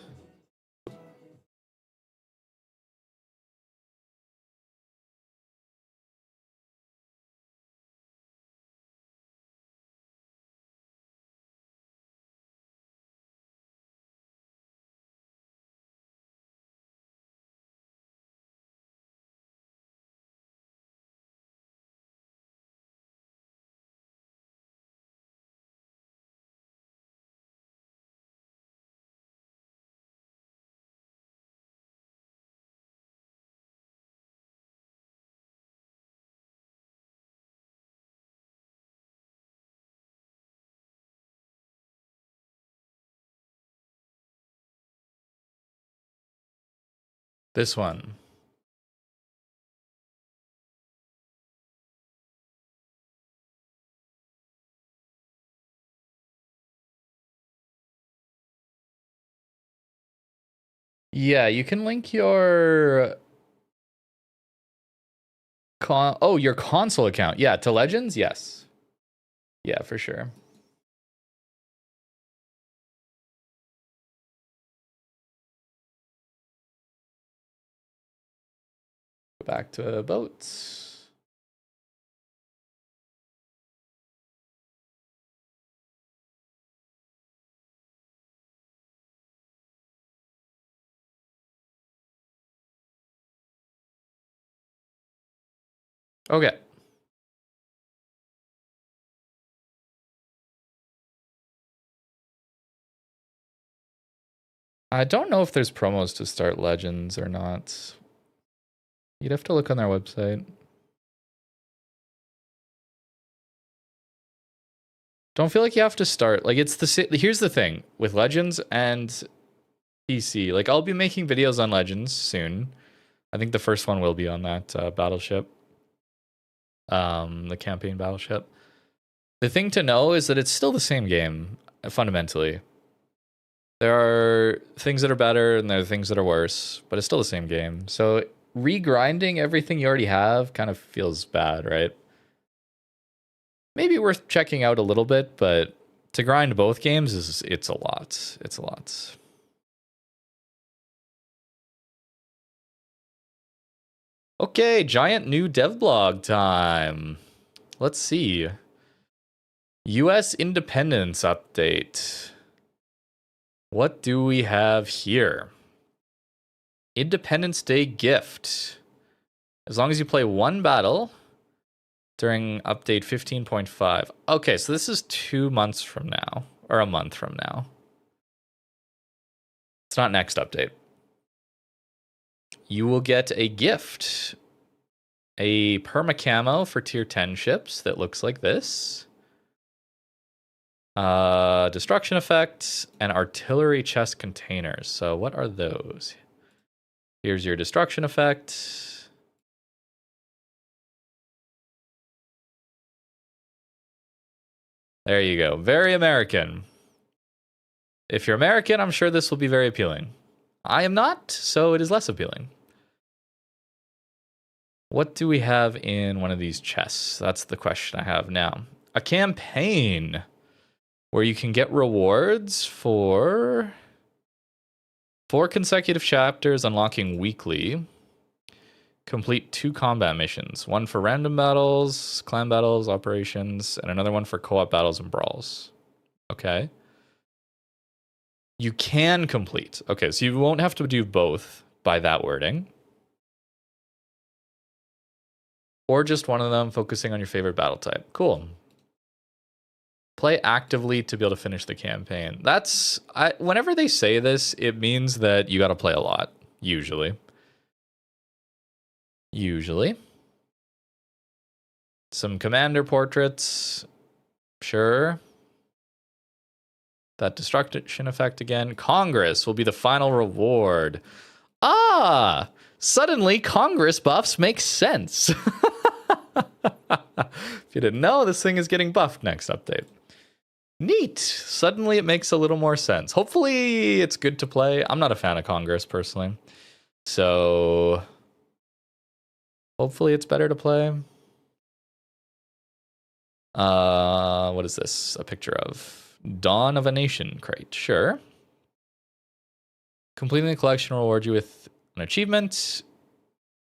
This one. Yeah, you can link your your console account. Yeah, to Legends? Yes. Yeah, for sure. Go back to boats. Okay. I don't know if there's promos to start Legends or not. You'd have to look on their website. Don't feel like you have to start. Like, it's the... Here's the thing. With Legends and PC, like, I'll be making videos on Legends soon. I think the first one will be on that battleship. The campaign battleship. The thing to know is that it's still the same game, fundamentally. There are things that are better and there are things that are worse, but it's still the same game. So regrinding everything you already have kind of feels bad, right? Maybe worth checking out a little bit, but to grind both games it's a lot. It's a lot. Okay, giant new dev blog time. Let's see. US independence update. What do we have here? Independence Day gift. As long as you play one battle during update 15.5. Okay, so this is 2 months from now, or a month from now. It's not next update. You will get a gift. A perma camo for tier 10 ships that looks like this. Destruction effect and artillery chest containers. So what are those? Here's your destruction effect. There you go. Very American. If you're American, I'm sure this will be very appealing. I am not, so it is less appealing. What do we have in one of these chests? That's the question I have now. A campaign where you can get rewards for 4 consecutive chapters unlocking weekly. Complete 2 combat missions. One for random battles, clan battles, operations, and another one for co-op battles and brawls. Okay. You can complete. Okay, so you won't have to do both by that wording. Or just one of them, focusing on your favorite battle type. Cool. Play actively to be able to finish the campaign. That's... whenever they say this, it means that you got to play a lot. Usually. Some commander portraits. Sure. That destruction effect again. Congress will be the final reward. Ah! Suddenly, Congress buffs make sense. If you didn't know, this thing is getting buffed next update. Neat. Suddenly it makes a little more sense. Hopefully it's good to play. I'm not a fan of Congress personally. So hopefully it's better to play. What is this? A picture of Dawn of a Nation crate. Sure. Completing the collection will reward you with an achievement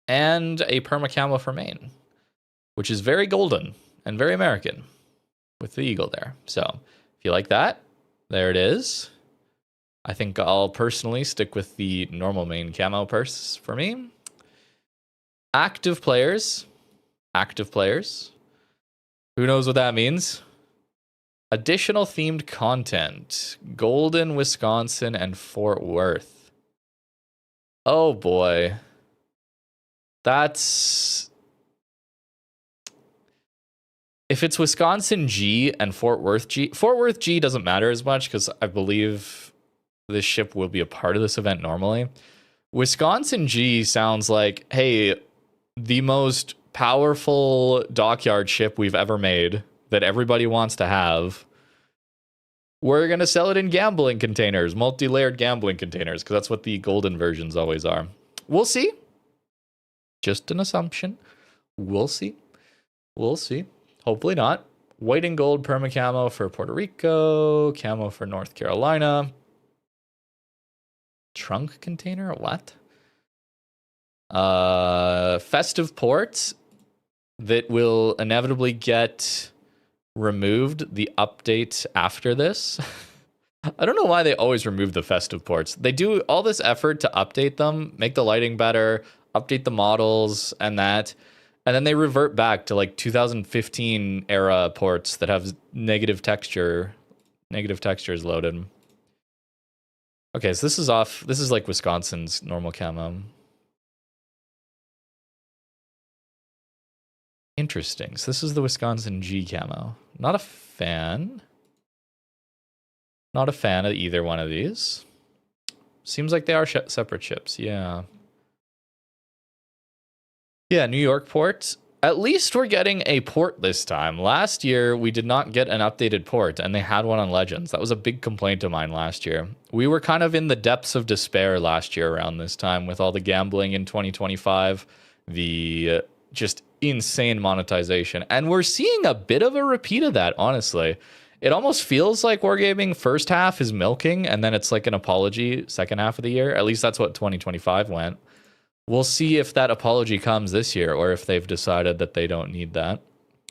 and a perma camo for main, which is very golden and very American with the eagle there. So if you like that, there it is. I think I'll personally stick with the normal main camo purse for me. Active players. Who knows what that means? Additional themed content. Golden, Wisconsin, and Fort Worth. Oh boy. That's... If it's Wisconsin G and Fort Worth G... Fort Worth G doesn't matter as much because I believe this ship will be a part of this event normally. Wisconsin G sounds like, hey, the most powerful dockyard ship we've ever made that everybody wants to have. We're going to sell it in gambling containers, multi-layered gambling containers, because that's what the golden versions always are. We'll see. Just an assumption. We'll see. Hopefully not. White and gold perma camo for Puerto Rico, camo for North Carolina. Trunk container? What? Festive ports that will inevitably get removed the update after this. I don't know why they always remove the festive ports. They do all this effort to update them, make the lighting better, update the models and that, and then they revert back to like 2015 era ports that have negative textures loaded. Okay, so this is off. This is like Wisconsin's normal camo. Interesting. So this is the Wisconsin G camo. Not a fan. Not a fan of either one of these. Seems like they are separate ships. Yeah. Yeah, New York port. At least we're getting a port this time. Last year, we did not get an updated port, and they had one on Legends. That was a big complaint of mine last year. We were kind of in the depths of despair last year around this time with all the gambling in 2025, the just insane monetization. And we're seeing a bit of a repeat of that, honestly. It almost feels like Wargaming first half is milking, and then it's like an apology second half of the year. At least that's what 2025 went. We'll see if that apology comes this year or if they've decided that they don't need that.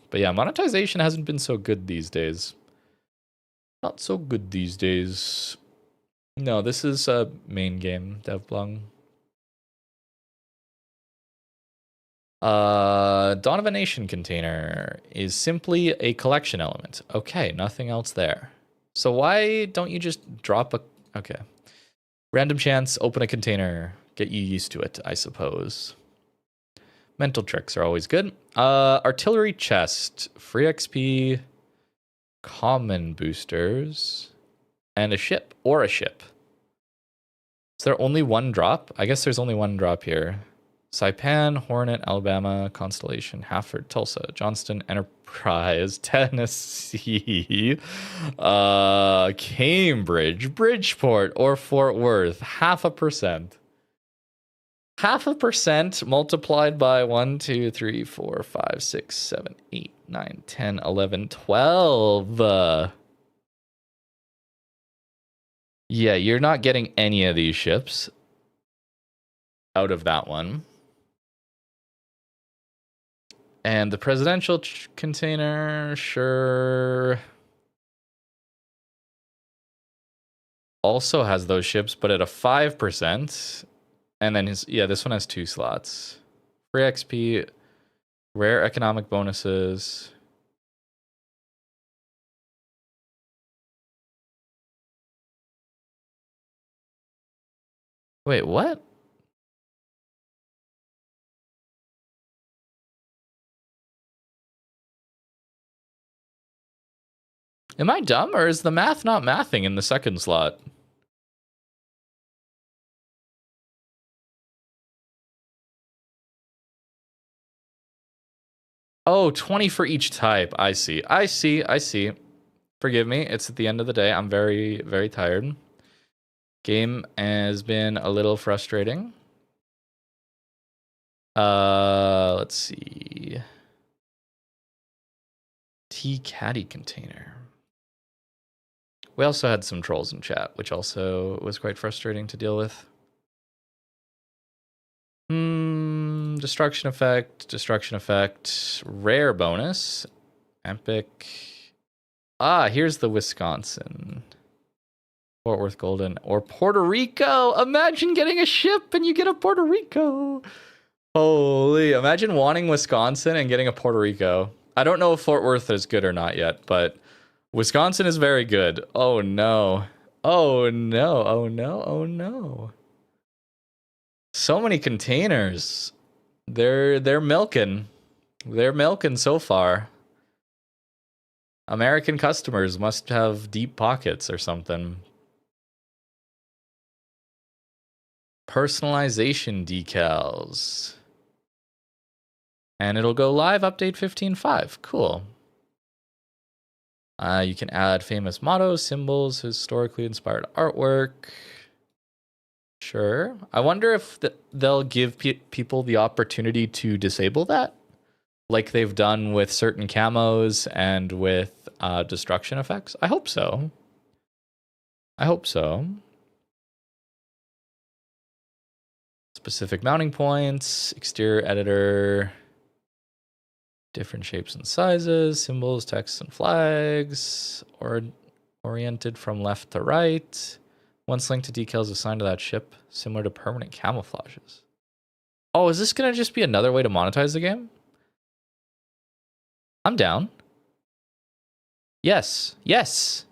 But yeah, monetization hasn't been so good these days. Not so good these days. No, this is a main game, Devblung. Dawn of a Nation container is simply a collection element. Okay, nothing else there. So why don't you just drop a... Okay. Random chance, open a container. Get you used to it, I suppose. Mental tricks are always good. Artillery chest, free XP, common boosters, and a ship, or a ship. Is there only one drop? I guess there's only one drop here. Saipan, Hornet, Alabama, Constellation, Hafford, Tulsa, Johnston, Enterprise, Tennessee, Cambridge, Bridgeport, or Fort Worth. 0.5%. 0.5% multiplied by 1, 2, 3, 4, 5, 6, 7, 8, 9, 10, 11, 12. Yeah, you're not getting any of these ships out of that one. And the presidential container, sure. Also has those ships, but at a 5%. And then this one has 2 slots. Free XP, rare economic bonuses. Wait, what? Am I dumb, or is the math not mathing in the second slot? Oh, 20 for each type. I see. Forgive me. It's at the end of the day. I'm very, very tired. Game has been a little frustrating. Let's see. T-Caddy container. We also had some trolls in chat, which also was quite frustrating to deal with. Destruction effect, rare bonus, epic. Here's the Wisconsin. Fort Worth Golden or Puerto Rico. Imagine getting a ship and you get a Puerto Rico. Holy, imagine wanting Wisconsin and getting a Puerto Rico. I don't know if Fort Worth is good or not yet, but Wisconsin is very good. Oh no. Oh no. Oh no. Oh no. So many containers. They're milking. They're milking so far. American customers must have deep pockets or something. Personalization decals. And it'll go live update 15.5. Cool. You can add famous mottos, symbols, historically inspired artwork. Sure. I wonder if they'll give people the opportunity to disable that, like they've done with certain camos and with destruction effects. I hope so. I hope so. Specific mounting points, exterior editor, different shapes and sizes, symbols, text, and flags, or oriented from left to right. Once linked to decals assigned to that ship, similar to permanent camouflages. Oh, is this going to just be another way to monetize the game? I'm down. Yes. Yes.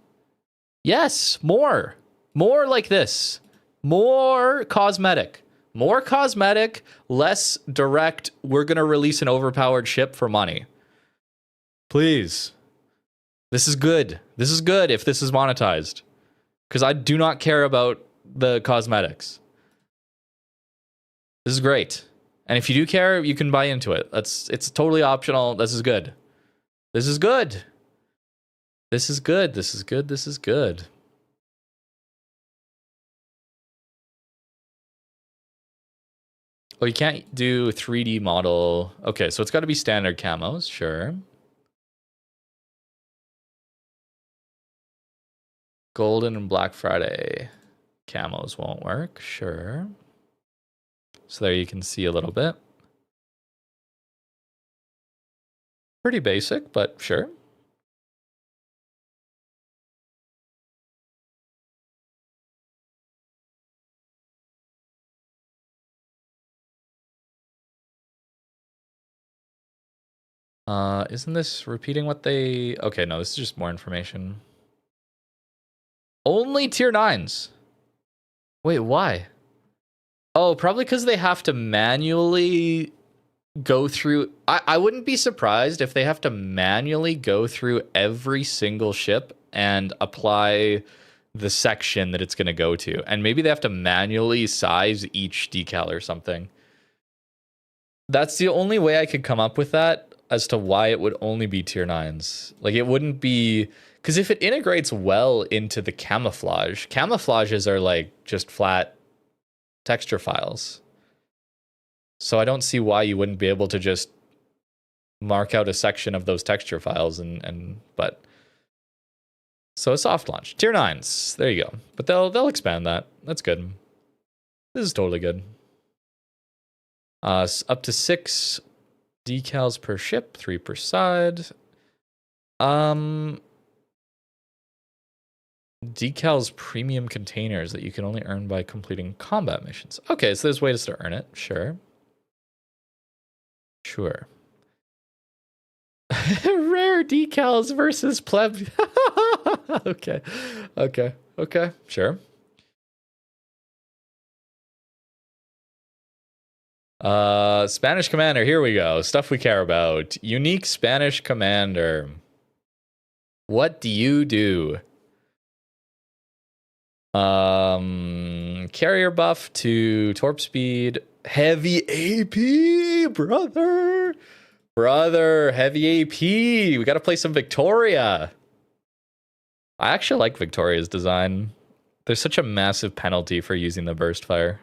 Yes. More. More like this. More cosmetic. More cosmetic, less direct, we're going to release an overpowered ship for money. Please. This is good. This is good if this is monetized. Because I do not care about the cosmetics. This is great. And if you do care, you can buy into it. It's totally optional. This is good. This is good. This is good. This is good. This is good. Oh, you can't do 3D model. Okay, so it's got to be standard camos. Sure. Golden and Black Friday camos won't work. Sure. So there you can see a little bit. Pretty basic, but sure. Isn't this repeating what they... Okay, no, this is just more information. Only tier 9s. Wait, why? Oh, probably because they have to manually go through... I wouldn't be surprised if they have to manually go through every single ship and apply the section that it's going to go to. And maybe they have to manually size each decal or something. That's the only way I could come up with that as to why it would only be tier 9s. Like, it wouldn't be... Because if it integrates well into the camouflage, camouflages are like just flat texture files. So I don't see why you wouldn't be able to just mark out a section of those texture files but so a soft launch. Tier 9s. There you go. But they'll expand that. That's good. This is totally good. Up to 6 decals per ship, 3 per side. Decals premium containers that you can only earn by completing combat missions. Okay, so there's ways to earn it. Sure. Sure. Rare decals versus pleb. Okay. Okay. Okay. Sure. Spanish commander. Here we go. Stuff we care about. Unique Spanish commander. What do you do? Carrier buff to torp speed. Heavy AP, brother. Brother, heavy AP. We got to play some Victoria. I actually like Victoria's design. There's such a massive penalty for using the burst fire.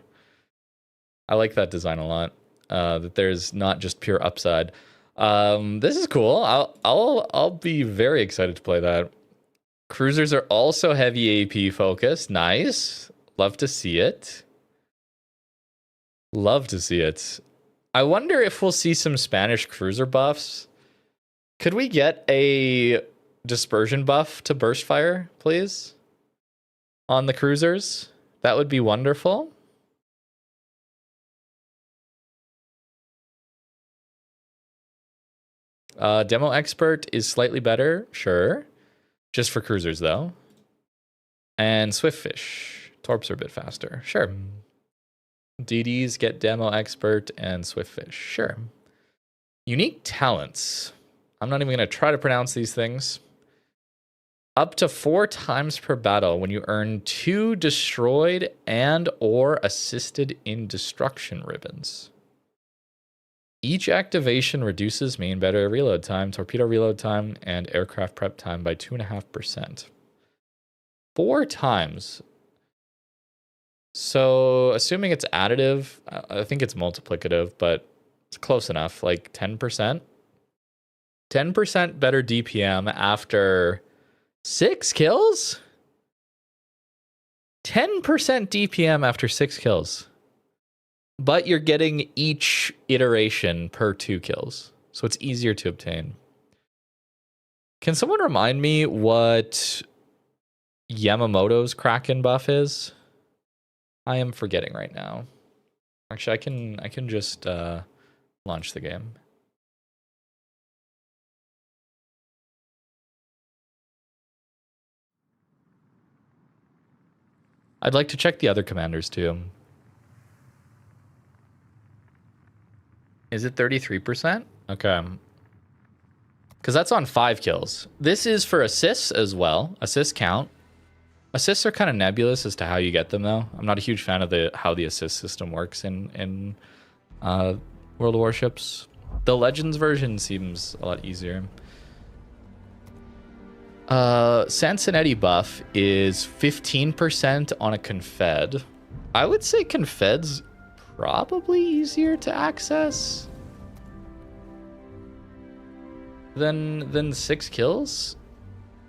I like that design a lot. That there's not just pure upside. This is cool. I'll be very excited to play that. Cruisers are also heavy AP focused. Nice. Love to see it. Love to see it. I wonder if we'll see some Spanish cruiser buffs. Could we get a dispersion buff to burst fire, please? On the cruisers? That would be wonderful. Demo expert is slightly better, sure. Just for cruisers, though. And Swiftfish. Torps are a bit faster. Sure. DDs get Demo Expert and Swiftfish. Sure. Unique talents. I'm not even going to try to pronounce these things. Up to 4 times per battle when you earn 2 destroyed and or assisted in destruction ribbons. Each activation reduces main battery reload time, torpedo reload time, and aircraft prep time by 2.5%. 4 times. So, assuming it's additive, I think it's multiplicative, but it's close enough, like 10%. 10% better DPM after 6 kills? 10% DPM after 6 kills. But you're getting each iteration per 2 kills. So it's easier to obtain. Can someone remind me what Yamamoto's Kraken buff is? I am forgetting right now. Actually, I can just launch the game. I'd like to check the other commanders too. Is it 33%? Okay. Because that's on 5 kills. This is for assists as well. Assist count. Assists are kind of nebulous as to how you get them, though. I'm not a huge fan of how the assist system works in World of Warships. The Legends version seems a lot easier. Sansonetti buff is 15% on a Confed. I would say Confed's probably easier to access than 6 kills,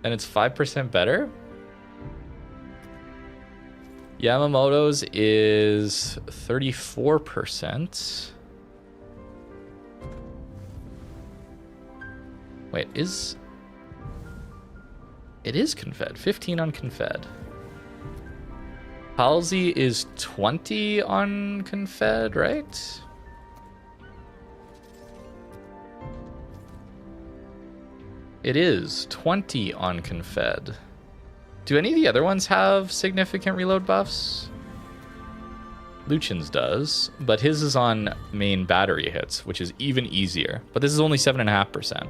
and it's 5% better. Yamamoto's is 34%. Wait, it is Confed. 15 on Confed. Halsey is 20 on Confed, right? It is 20 on Confed. Do any of the other ones have significant reload buffs? Luchin's does, but his is on main battery hits, which is even easier. But this is only 7.5%.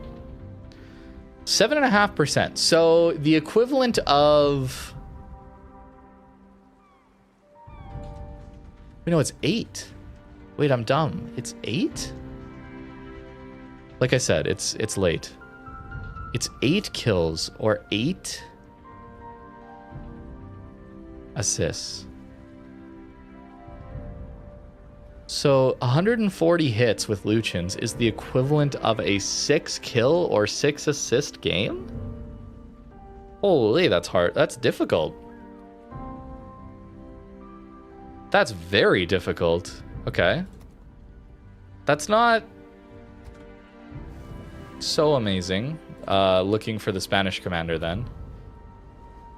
7.5%. So the equivalent of... No, it's 8. Wait, I'm dumb. It's 8? Like I said, it's late. It's 8 kills or 8 assists. So 140 hits with Luchins is the equivalent of a 6 kill or 6 assist game? Holy, that's hard. That's difficult. That's very difficult. Okay. That's not so amazing. Looking for the Spanish commander then.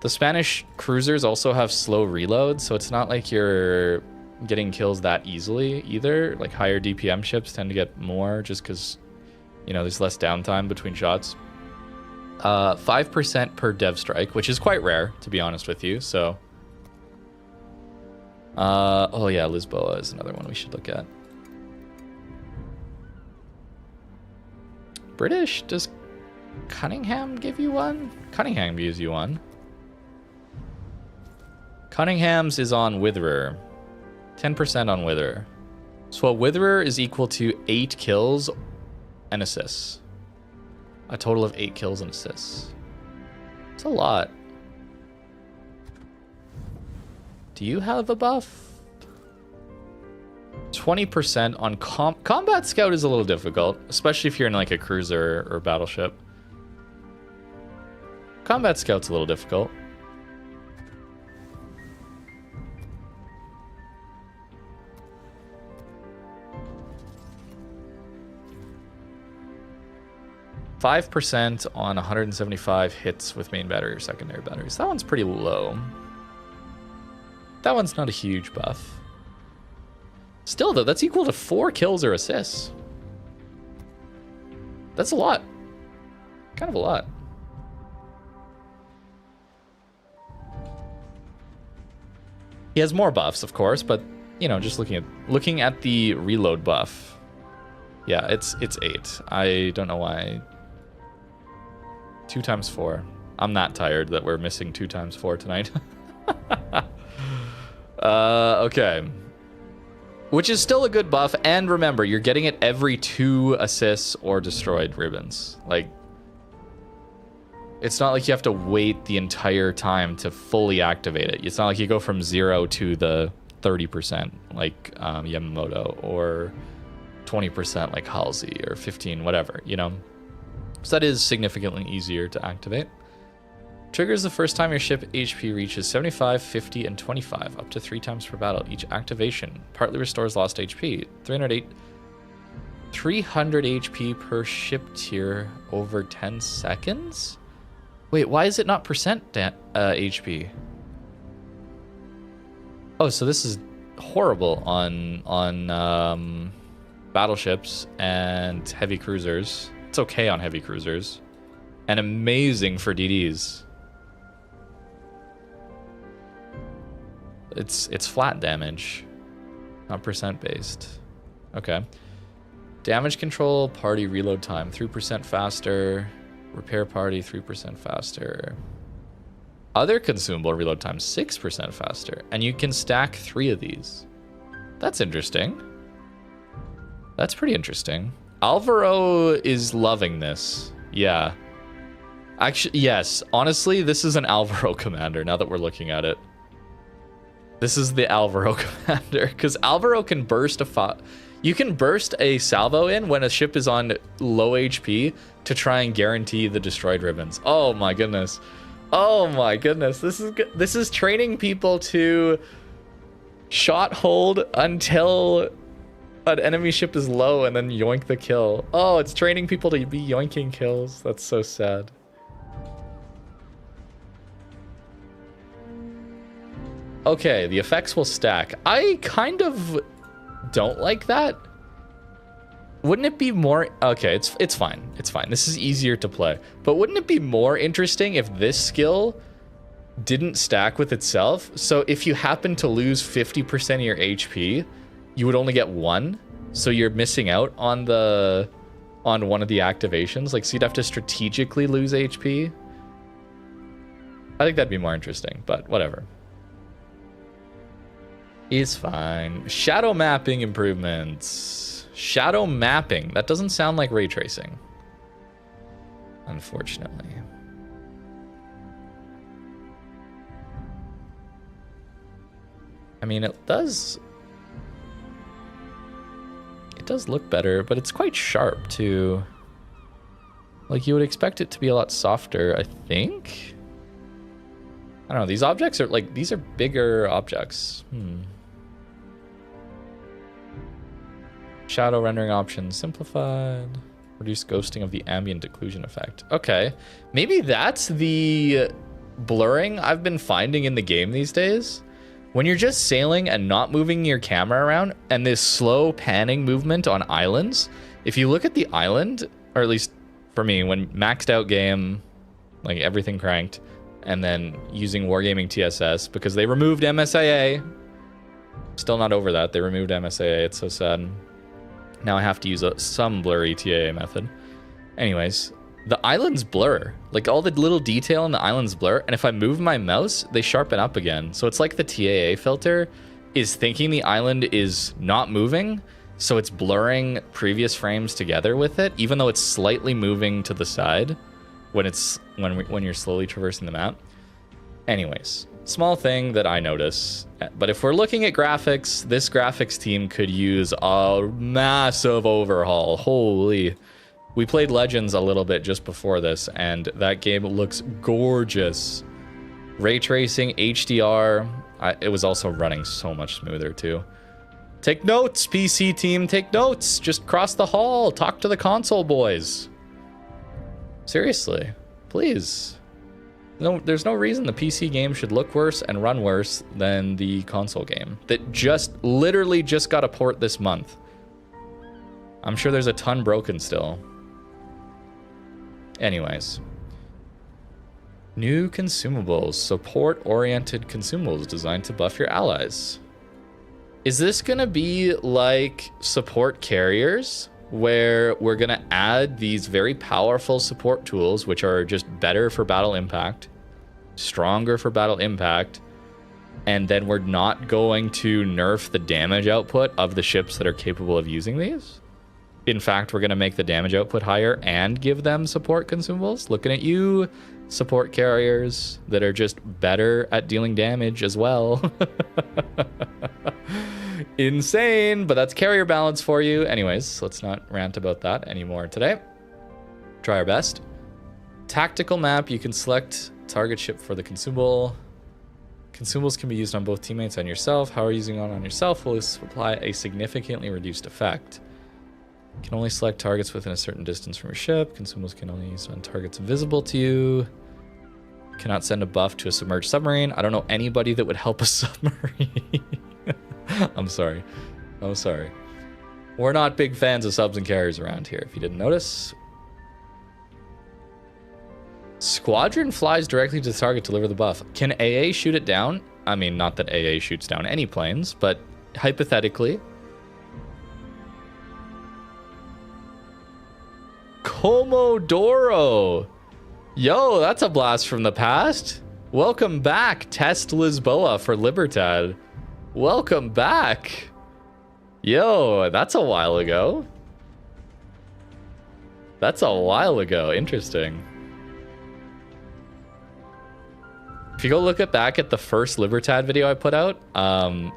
The Spanish cruisers also have slow reload, so it's not like you're getting kills that easily either. Like higher DPM ships tend to get more just because, you know, there's less downtime between shots. 5% per dev strike, which is quite rare, to be honest with you. So, oh yeah, Lisboa is another one we should look at. British, does Cunningham give you one? Cunningham gives you one. Cunningham's is on Witherer. 10% on Witherer. So a Witherer is equal to 8 kills and assists. A total of 8 kills and assists. It's a lot. Do you have a buff? 20% on Combat Scout is a little difficult, especially if you're in like a cruiser or battleship. Combat Scout's a little difficult. %, on 175 hits with main battery or secondary batteries. That one's pretty low. That one's not a huge buff. Still, though, that's equal to 4 kills or assists. That's a lot. Kind of a lot. He has more buffs, of course, but, you know, just looking at the reload buff. Yeah, it's 8. I don't know why. 2 times 4. I'm not tired that we're missing 2 times 4 tonight. Okay. Which is still a good buff, and remember, you're getting it every 2 assists or destroyed ribbons. Like, it's not like you have to wait the entire time to fully activate it. It's not like you go from 0 to the 30% like Yamamoto, or 20% like Halsey, or 15, whatever, you know? So that is significantly easier to activate. Triggers the first time your ship HP reaches 75, 50, and 25, up to 3 times per battle. Each activation partly restores lost HP. 300 HP per ship tier over 10 seconds? Wait, why is it not percent HP? Oh, so this is horrible on battleships and heavy cruisers. It's okay on heavy cruisers. And amazing for DDs. It's flat damage, not percent based. Okay. Damage control, party reload time 3% faster. Repair party 3% faster. Other consumable reload time 6% faster. And you can stack 3 of these. That's interesting. That's pretty interesting. Alvaro is loving this. Yeah. Actually, yes. Honestly, this is an Alvaro commander now that we're looking at it. This is the Alvaro commander. Because Alvaro can burst you can burst a salvo in when a ship is on low HP to try and guarantee the destroyed ribbons. Oh my goodness. Oh my goodness. This is training people to shot hold until an enemy ship is low and then yoink the kill. Oh, it's training people to be yoinking kills. That's so sad. Okay, the effects will stack. I kind of don't like that. Wouldn't it be more... Okay, it's fine. It's fine. This is easier to play. But wouldn't it be more interesting if this skill didn't stack with itself? So if you happen to lose 50% of your HP, you would only get 1. So you're missing out on one of the activations. Like, so you'd have to strategically lose HP. I think that'd be more interesting, but whatever. Is fine. Shadow mapping improvements. Shadow mapping. That doesn't sound like ray tracing. Unfortunately. I mean, it does look better, but it's quite sharp too. Like, you would expect it to be a lot softer, I think. I don't know. These objects are like, these are bigger objects. Shadow rendering options simplified. Reduce ghosting of the ambient occlusion effect. Okay. Maybe that's the blurring I've been finding in the game these days. When you're just sailing and not moving your camera around, and this slow panning movement on islands, if you look at the island, or at least for me, when maxed out game, like everything cranked, and then using Wargaming TSS, because they removed MSIA. Still not over that. They removed MSIA. It's so sad. Now I have to use some blurry TAA method. Anyways, the islands blur. Like, all the little detail in the islands blur, and if I move my mouse, they sharpen up again. So it's like the TAA filter is thinking the island is not moving, so it's blurring previous frames together with it, even though it's slightly moving to the side when you're slowly traversing the map. Anyways, small thing that I notice. But if we're looking at graphics, this graphics team could use a massive overhaul. Holy. We played Legends a little bit just before this, and that game looks gorgeous. Ray tracing, HDR. It was also running so much smoother too. Take notes, PC team, take notes. Just cross the hall, talk to the console boys. Seriously, please. No, there's no reason the PC game should look worse and run worse than the console game that literally just got a port this month. I'm sure there's a ton broken still. Anyways. New consumables. Support-oriented consumables designed to buff your allies. Is this going to be like support carriers, where we're going to add these very powerful support tools, which are just better for battle impact, stronger for battle impact, and then we're not going to nerf the damage output of the ships that are capable of using these? In fact, we're going to make the damage output higher and give them support consumables? Looking at you, support carriers that are just better at dealing damage as well. Insane, but that's carrier balance for you. Anyways, let's not rant about that anymore today. Try our best. Tactical map, you can select target ship for the consumable. Consumables can be used on both teammates and yourself. However, using on yourself will apply a significantly reduced effect. You can only select targets within a certain distance from your ship. Consumables can only use on targets visible to you. Cannot send a buff to a submerged submarine. I don't know anybody that would help a submarine. I'm sorry. I'm sorry. We're not big fans of subs and carriers around here, if you didn't notice. Squadron flies directly to the target to deliver the buff. Can AA shoot it down? I mean, not that AA shoots down any planes, but hypothetically. Comodoro. Yo, that's a blast from the past. Welcome back, Test Lisboa for Libertad. Welcome back. Yo, that's a while ago. That's a while ago. Interesting. If you go look back at the first Libertad video I put out,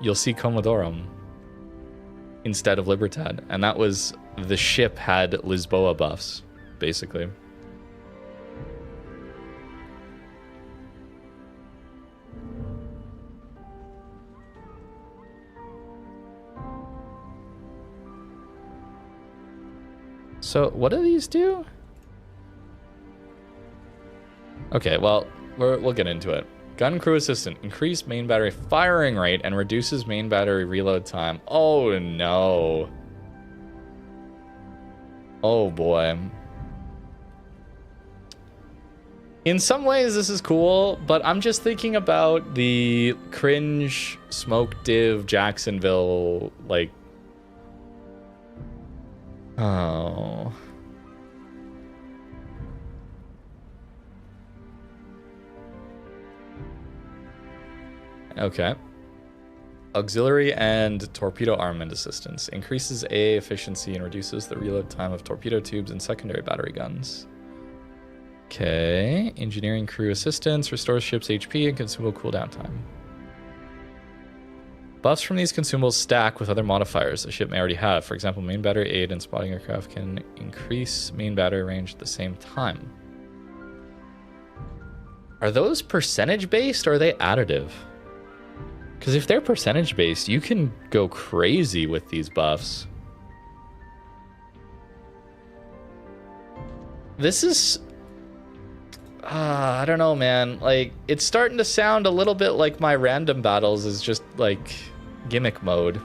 you'll see Comodorum instead of Libertad. And that was the ship had Lisboa buffs, basically. So what do these do? Okay, well, we'll get into it. Gun crew assistant. Increase main battery firing rate and reduces main battery reload time. Oh no. Oh boy. In some ways this is cool, but I'm just thinking about the cringe smoke div Jacksonville, like, oh. Okay. Auxiliary and torpedo armament assistance. Increases AA efficiency and reduces the reload time of torpedo tubes and secondary battery guns. Okay. Engineering crew assistance. Restores ship's HP and consumable cooldown time. Buffs from these consumables stack with other modifiers the ship may already have. For example, main battery aid and spotting aircraft can increase main battery range at the same time. Are those percentage based or are they additive? Because if they're percentage based, you can go crazy with these buffs. This is... I don't know, man. Like, it's starting to sound a little bit like my random battles is just, like, gimmick mode.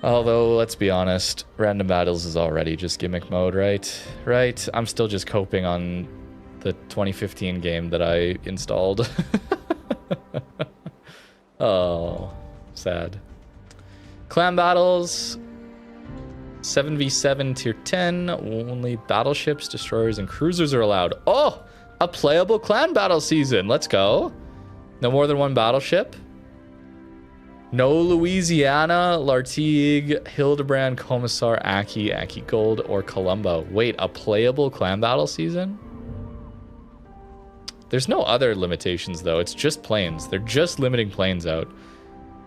Although, let's be honest, random battles is already just gimmick mode, right? Right? I'm still just coping on the 2015 game that I installed. Oh, sad. Clan battles. 7v7 tier 10. Only battleships, destroyers, and cruisers are allowed. Oh, a playable clan battle season. Let's go. No more than one battleship. No Louisiana, Lartigue, Hildebrand, Commissar, Aki Gold, or Columbo. Wait, a playable clan battle season? There's no other limitations, though. It's just planes. They're just limiting planes out.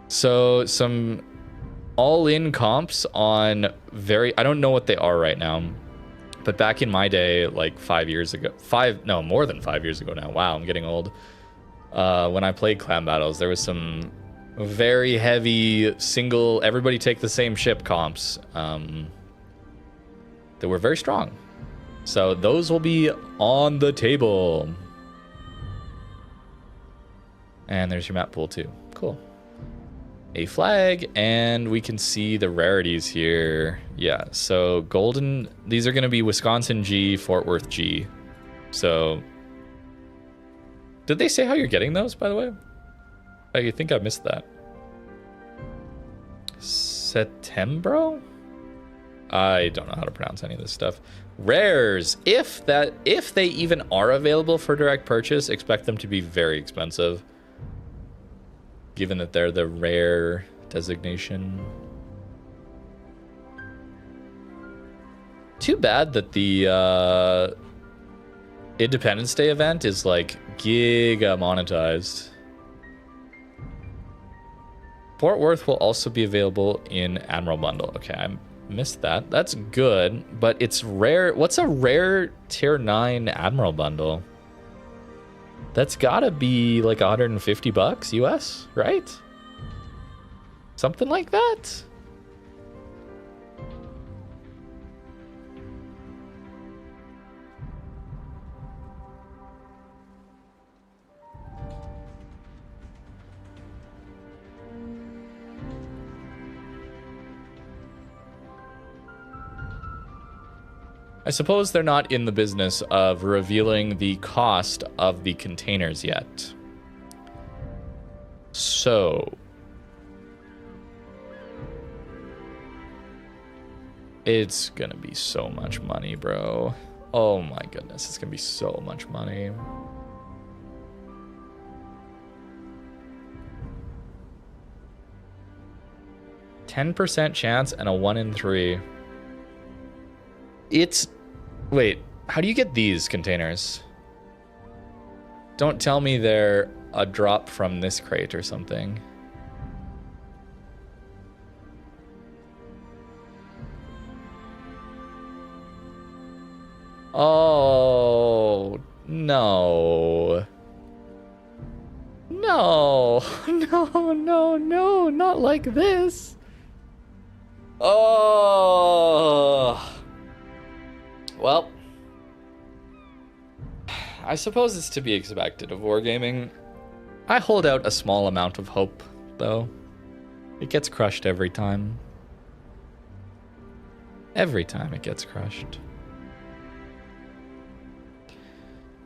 So, some all-in comps on very... I don't know what they are right now. But back in my day, like 5 years ago... more than 5 years ago now. Wow, I'm getting old. When I played clan battles, there was some very heavy single... Everybody take the same ship comps. That were very strong. So, those will be on the table. And there's your map pool too. Cool. A flag, and we can see the rarities here. Yeah, so golden, these are going to be Wisconsin G, Fort Worth G. So, did they say how you're getting those, by the way? I think I missed that. Setembro? I don't know how to pronounce any of this stuff. Rares, if they even are available for direct purchase, expect them to be very expensive. Given that they're the rare designation. Too bad that the Independence Day event is like giga monetized. Fort Worth will also be available in Admiral Bundle. Okay, I missed that. That's good, but it's rare. What's a rare tier 9 Admiral Bundle? That's gotta be like $150 US, right? Something like that. I suppose they're not in the business of revealing the cost of the containers yet. So it's gonna be so much money, bro. Oh my goodness, it's gonna be so much money. %10 chance and a 1 in 3. It's... Wait, how do you get these containers? Don't tell me they're a drop from this crate or something. Oh, no. No, no, not like this. Oh. Well, I suppose it's to be expected of wargaming. I hold out a small amount of hope, though. It gets crushed every time. Every time it gets crushed.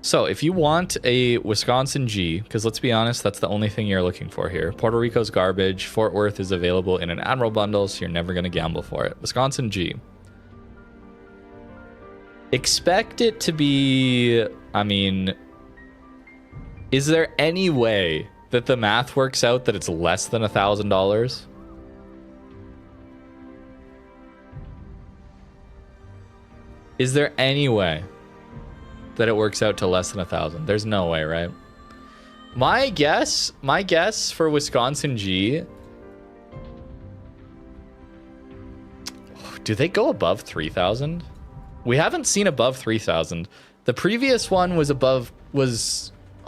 So, if you want a Wisconsin G, because let's be honest, that's the only thing you're looking for here. Puerto Rico's garbage. Fort Worth is available in an Admiral bundle, so you're never going to gamble for it. Wisconsin G. Expect it to be... I mean... Is there any way that the math works out that it's less than $1,000? Is there any way that it works out to less than 1,000? There's no way, right? My guess for Wisconsin G, do they go above 3,000? We haven't seen above 3,000. The previous one was above,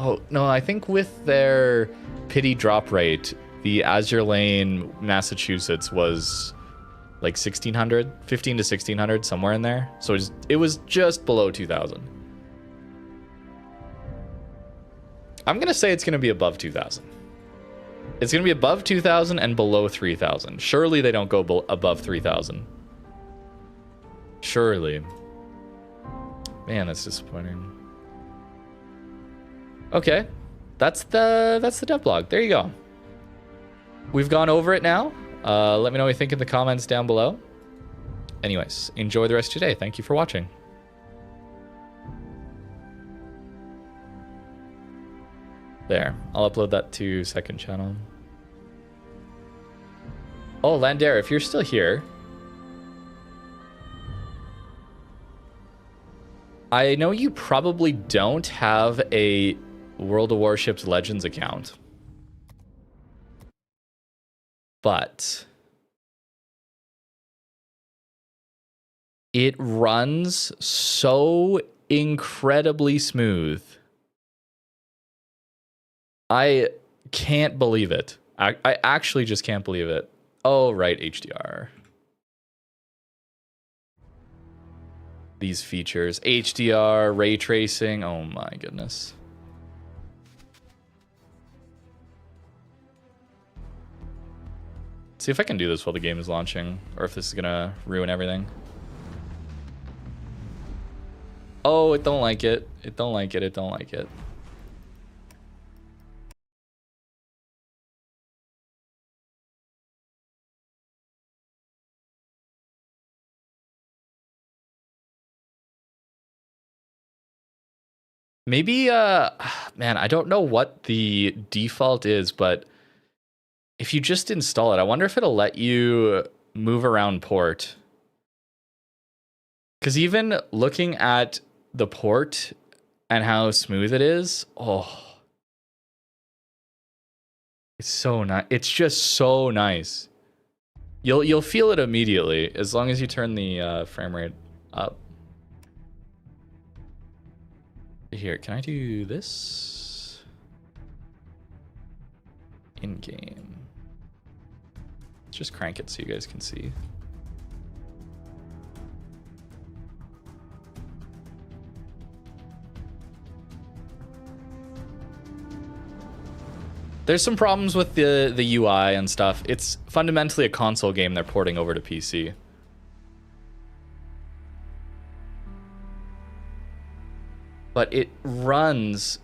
oh no, I think with their pity drop rate, the Azure Lane, Massachusetts was like 1,600, 15 to 1,600, somewhere in there. So it was just below 2,000. I'm gonna say it's gonna be above 2,000. It's gonna be above 2,000 and below 3,000. Surely they don't go above 3,000. Surely. Man, that's disappointing. Okay, that's the devlog. There you go. We've gone over it now. Let me know what you think in the comments down below. Anyways, enjoy the rest of your day. Thank you for watching. There, I'll upload that to second channel. Oh, Landair, if you're still here, I know you probably don't have a World of Warships Legends account, but it runs so incredibly smooth. I can't believe it. I actually just can't believe it. Oh, right, HDR. These features. HDR, ray tracing. Oh my goodness. See if I can do this while the game is launching, or if this is gonna ruin everything. Oh, it don't like it. It don't like it. It don't like it. Maybe, man, I don't know what the default is, but if you just install it, I wonder if it'll let you move around port. Because even looking at the port and how smooth it is, oh, it's so nice. It's just so nice. You'll feel it immediately as long as you turn the frame rate up. Here, can I do this? In game. Let's just crank it so you guys can see. There's some problems with the UI and stuff. It's fundamentally a console game they're porting over to PC. But it runs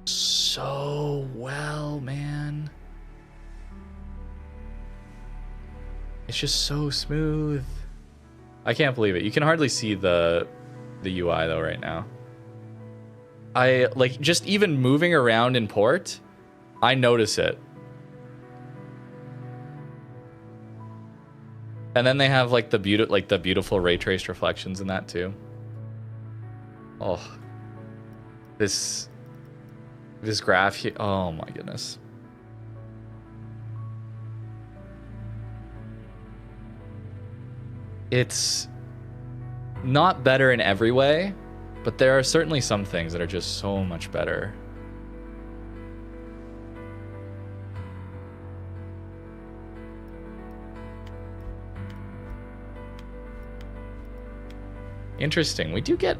so well, man. It's just so smooth. I can't believe it. You can hardly see the UI though right now. I like just even moving around in port, I notice it. And then they have like the beautiful ray traced reflections in that too. Oh, this graph here. Oh my goodness. It's not better in every way, but there are certainly some things that are just so much better. Interesting. We do get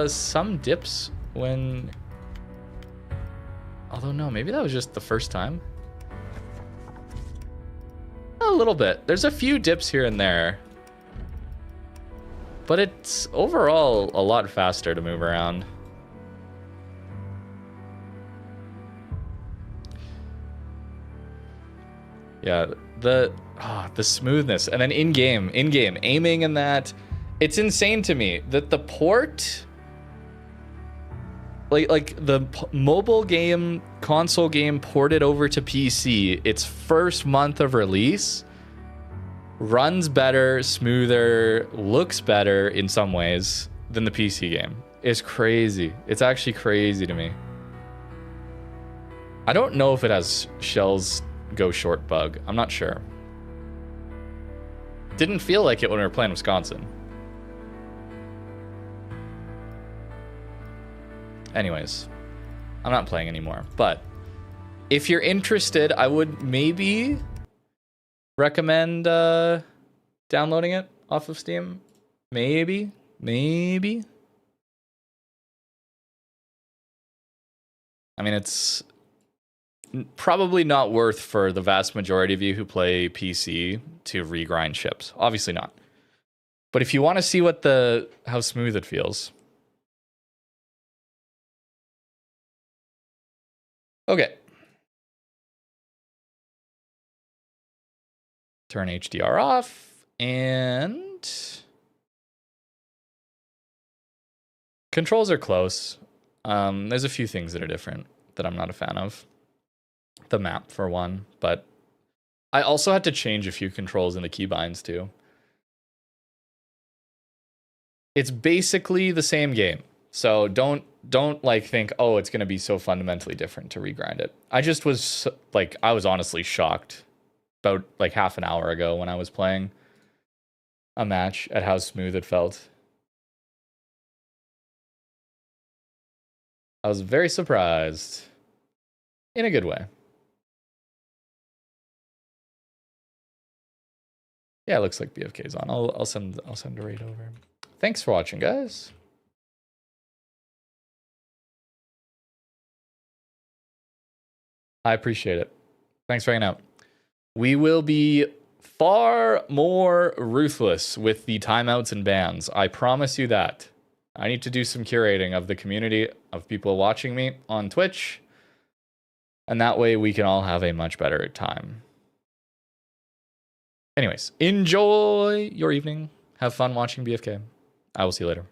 some dips when... Although no, maybe that was just the first time. A little bit. There's a few dips here and there. But it's overall a lot faster to move around. Yeah, the smoothness. And then in-game, aiming and that... It's insane to me that the port, like the mobile game, console game ported over to PC, its first month of release, runs better, smoother, looks better in some ways than the PC game. It's crazy. It's actually crazy to me. I don't know if it has shells go short bug. I'm not sure. Didn't feel like it when we were playing Wisconsin. Anyways, I'm not playing anymore, but if you're interested, I would maybe recommend downloading it off of Steam. Maybe. I mean, it's probably not worth for the vast majority of you who play PC to regrind ships. Obviously not. But if you want to see what how smooth it feels. Okay. Turn HDR off, and controls are close. There's a few things that are different that I'm not a fan of. The map, for one, but I also had to change a few controls in the keybinds, too. It's basically the same game, so don't like think, oh, it's gonna be so fundamentally different to regrind it. I just was like, I was honestly shocked about like half an hour ago when I was playing a match at how smooth it felt. I was very surprised in a good way. Yeah, it looks like BFK's on. I'll send a raid over. Thanks for watching, guys. I appreciate it. Thanks for hanging out. We will be far more ruthless with the timeouts and bans. I promise you that. I need to do some curating of the community of people watching me on Twitch. And that way we can all have a much better time. Anyways, enjoy your evening. Have fun watching BFK. I will see you later.